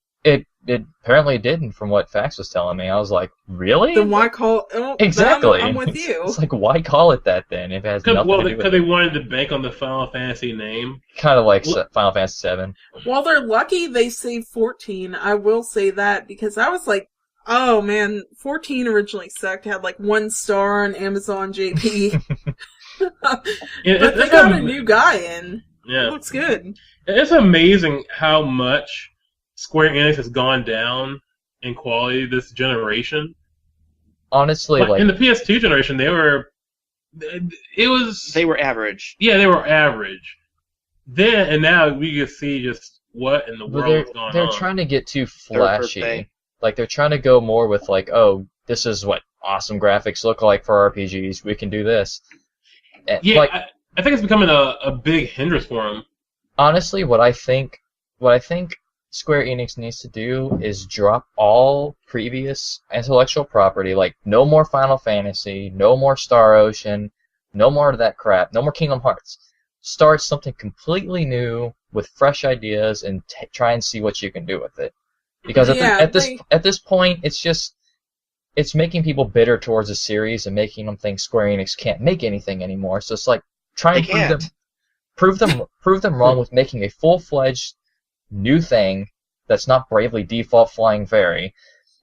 It apparently didn't, from what Fax was telling me. I was like, really? Then why call... Oh, Exactly. I'm with you. It's like, why call it that then if it has nothing to do with Because it? they wanted to bank on the Final Fantasy name. Kind of like Final Fantasy 7. Well, they're lucky they saved 14. I will say that, because I was like, oh man, 14 originally sucked. Had like 1 star on Amazon JP. But they got a new guy in. Yeah. It looks good. It's amazing how much Square Enix has gone down in quality this generation. Honestly, In the PS2 generation, they were average. Yeah, they were average. Then and now we can see just what in the world is going on. They're trying to get too birthday. flashy. Like, they're trying to go more with, like, oh, this is what awesome graphics look like for RPGs. We can do this. And, yeah, like, I think it's becoming a big hindrance for them. Honestly, what I think Square Enix needs to do is drop all previous intellectual property, like no more Final Fantasy, no more Star Ocean, no more of that crap, no more Kingdom Hearts. Start something completely new with fresh ideas and try and see what you can do with it. Because at this point, it's making people bitter towards the series and making them think Square Enix can't make anything anymore. So it's like try and prove them wrong with making a full-fledged new thing that's not Bravely Default Flying Fairy,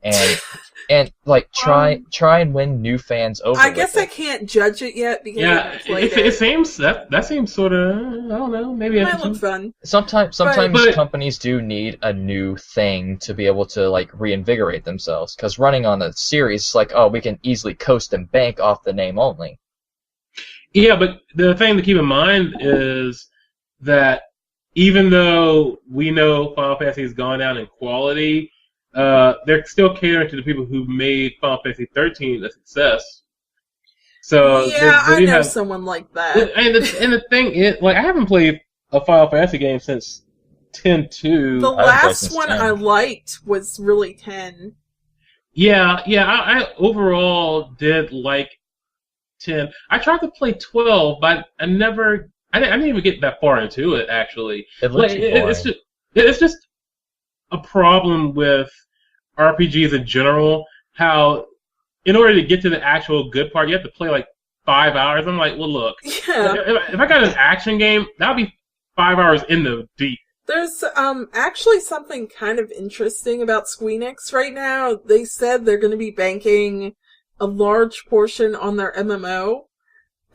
and like try and win new fans over. I guess I can't judge it yet because I haven't played it. It seems that seems sort of, I don't know, maybe it might look fun. Sometimes companies do need a new thing to be able to like reinvigorate themselves, because running on a series, like, oh, we can easily coast and bank off the name only. Yeah, but the thing to keep in mind is that even though we know Final Fantasy has gone down in quality, they're still catering to the people who made Final Fantasy 13 a success. So yeah, I know someone like that. And the thing is, like, I haven't played a Final Fantasy game since 10-2. The last one I liked was really 10. Yeah, I overall did like 10. I tried to play 12, but I didn't even get that far into it, actually. It's just a problem with RPGs in general, how in order to get to the actual good part, you have to play like 5 hours. I'm like, well, look, if I got an action game, that would be 5 hours in the deep. There's actually something kind of interesting about Squeenix right now. They said they're going to be banking a large portion on their MMO.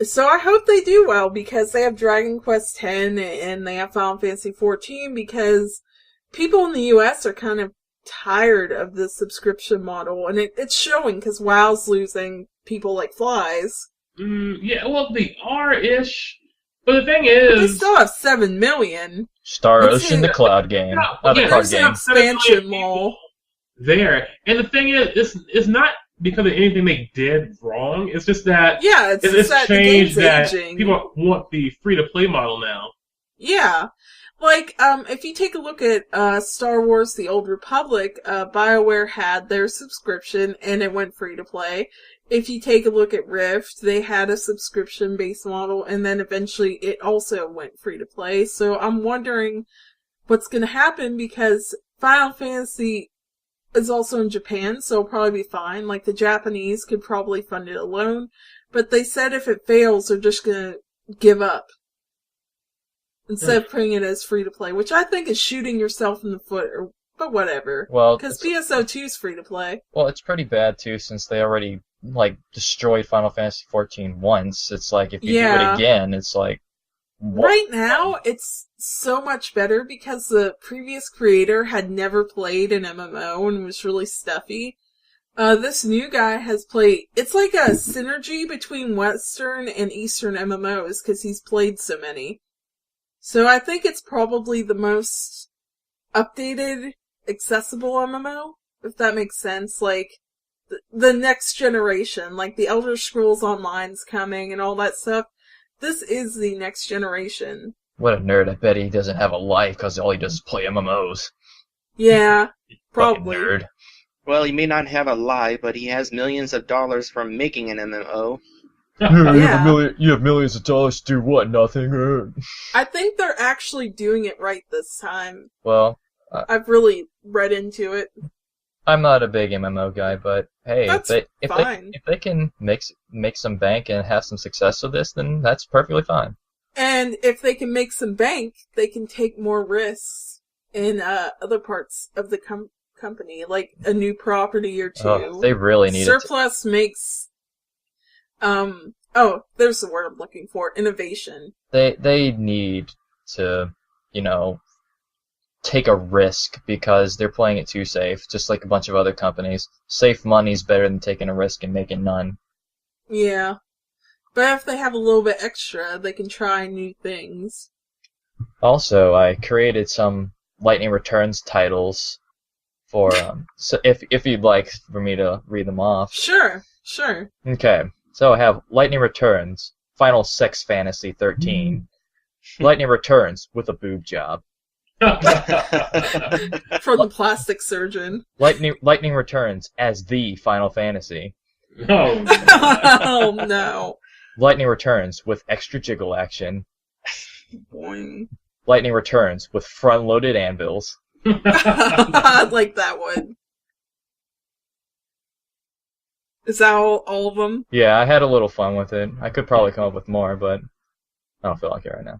So I hope they do well, because they have Dragon Quest X and they have Final Fantasy XIV, because people in the US are kind of tired of the subscription model, and it's showing, because WoW's losing people like flies. Yeah, well, they are-ish, but the thing is... They still have 7 million. Star Ocean, the cloud game. There's an expansion mall there. And the thing is, it's not because of anything they did wrong. It's just that it's changed that people want the free-to-play model now. Yeah. Like, if you take a look at Star Wars The Old Republic, BioWare had their subscription and it went free-to-play. If you take a look at Rift, they had a subscription-based model, and then eventually it also went free-to-play. So I'm wondering what's going to happen, because Final Fantasy is also in Japan, so it'll probably be fine. Like, the Japanese could probably fund it alone. But they said if it fails, they're just going to give up instead of putting it as free-to-play, which I think is shooting yourself in the foot, but whatever. Well, because PSO2 is free-to-play. Well, it's pretty bad, too, since they already, like, destroyed Final Fantasy XIV once. It's like, if you do it again, it's like... What? Right now, it's so much better because the previous creator had never played an MMO and was really stuffy. This new guy has played... It's like a synergy between Western and Eastern MMOs because he's played so many. So I think it's probably the most updated, accessible MMO, if that makes sense. Like, the next generation, like the Elder Scrolls Online's coming and all that stuff. This is the next generation. What a nerd. I bet he doesn't have a life because all he does is play MMOs. Yeah, probably. Nerd. Well, he may not have a life, but he has millions of dollars from making an MMO. You have millions of dollars to do what? Nothing? I think they're actually doing it right this time. Well... I've really read into it. I'm not a big MMO guy, but hey, if they can make some bank and have some success with this, then that's perfectly fine. And if they can make some bank, they can take more risks in other parts of the company, like a new property or two. Oh, they really need Surplus makes there's the word I'm looking for, innovation. They need to, take a risk because they're playing it too safe, just like a bunch of other companies. Safe money's better than taking a risk and making none. Yeah. But if they have a little bit extra, they can try new things. Also, I created some Lightning Returns titles for so if you'd like for me to read them off. Sure. Okay. So I have Lightning Returns, Final Sex Fantasy 13. Lightning Returns with a boob job. From the plastic surgeon. Lightning Returns as the Final Fantasy. No. Oh no. Lightning Returns with extra jiggle action. Boing. Lightning Returns with front-loaded anvils. I like that one. Is that all of them? Yeah, I had a little fun with it. I could probably come up with more, but I don't feel like it right now.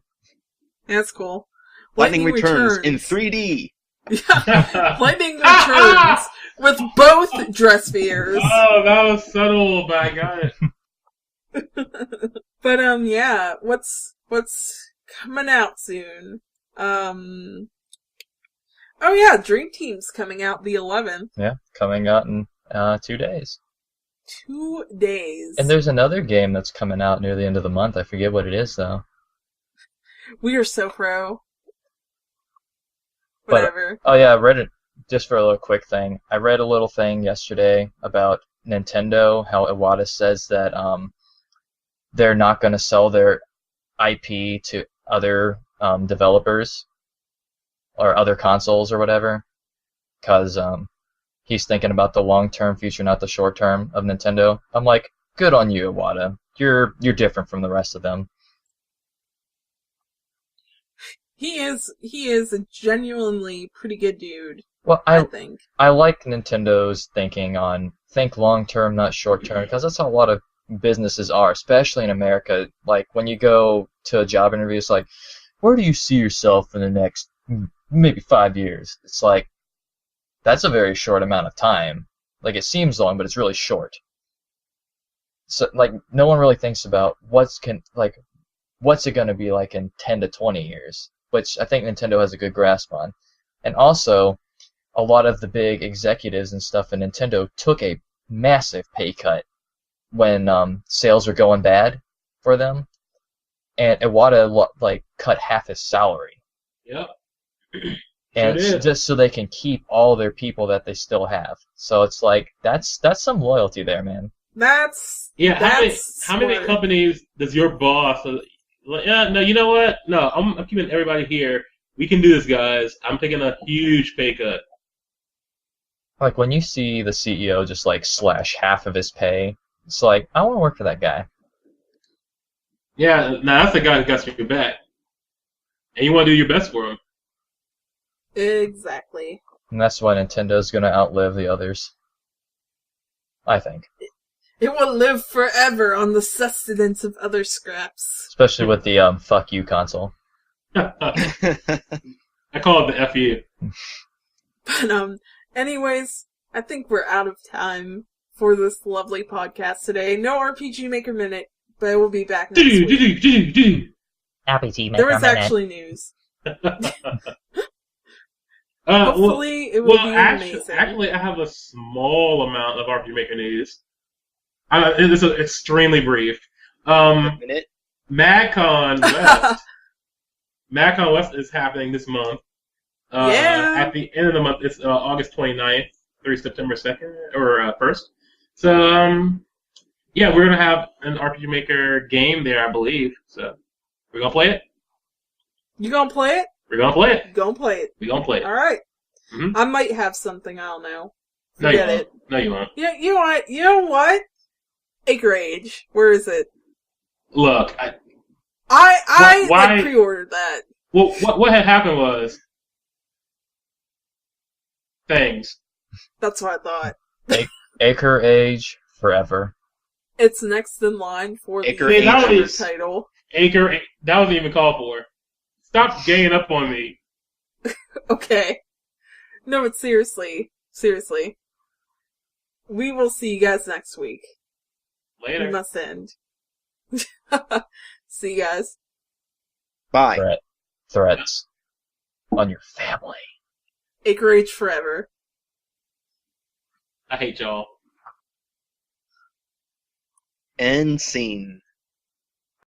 That's cool. Lightning returns in 3D. Yeah, Lightning Returns with both dress spheres. Oh, that was subtle, but I got it. But yeah, what's coming out soon? Oh yeah, Dream Team's coming out the 11th. Yeah, coming out in 2 days. 2 days. And there's another game that's coming out near the end of the month. I forget what it is, though. We are so pro. But, Whatever. oh yeah, I read it, just for a little quick thing. I read a little thing yesterday about Nintendo, how Iwata says that they're not going to sell their IP to other developers or other consoles or whatever, because he's thinking about the long-term future, not the short-term of Nintendo. I'm like, good on you, Iwata. You're different from the rest of them. He is a genuinely pretty good dude. Well, I think. I like Nintendo's thinking on think long-term, not short-term, because that's how a lot of businesses are, especially in America. Like, when you go to a job interview, it's like, where do you see yourself in the next maybe 5 years? It's like, that's a very short amount of time. Like, it seems long, but it's really short. So, like, no one really thinks about what's it going to be like in 10 to 20 years, which I think Nintendo has a good grasp on. And also, a lot of the big executives and stuff in Nintendo took a massive pay cut when sales were going bad for them, and Iwata cut half his salary. Yep. And it's just so they can keep all their people that they still have. So it's like that's some loyalty there, man. How many companies does your boss? Yeah, no, you know what? No, I'm keeping everybody here. We can do this, guys. I'm taking a huge pay cut. Like, when you see the CEO just, slash half of his pay, it's like, I want to work for that guy. Yeah, now that's the guy that got your back. And you want to do your best for him. Exactly. And that's why Nintendo's going to outlive the others. I think. It will live forever on the sustenance of other scraps. Especially with the fuck you console. I call it the FU. But anyways, I think we're out of time for this lovely podcast today. No RPG Maker Minute, but we'll be back next week. RPG Maker There was Minute. actually news. Hopefully it will be amazing. Actually, I have a small amount of RPG Maker news. It's extremely brief. MagCon West. MagCon West is happening this month. Yeah. At the end of the month, it's August 29th through September 2nd or 1st. So, yeah, we're gonna have an RPG Maker game there, I believe. So, we're gonna play it. You gonna play it? We're gonna play it. You gonna play it? We're gonna play it. All right. Mm-hmm. I might have something. I don't know. No, you Forget won't. it. No, you won't. Yeah, you know what? Acre Age. Where is it? Look, I pre-ordered that. Well, what had happened was things. That's what I thought. Acre Age forever. It's next in line for the Acre Age. title. Acre, that wasn't even called for. Stop ganging up on me. Okay. No, but seriously. We will see you guys next week. Later. We must end. See you guys. Bye. Threats on your family. Acreage forever. I hate y'all. End scene.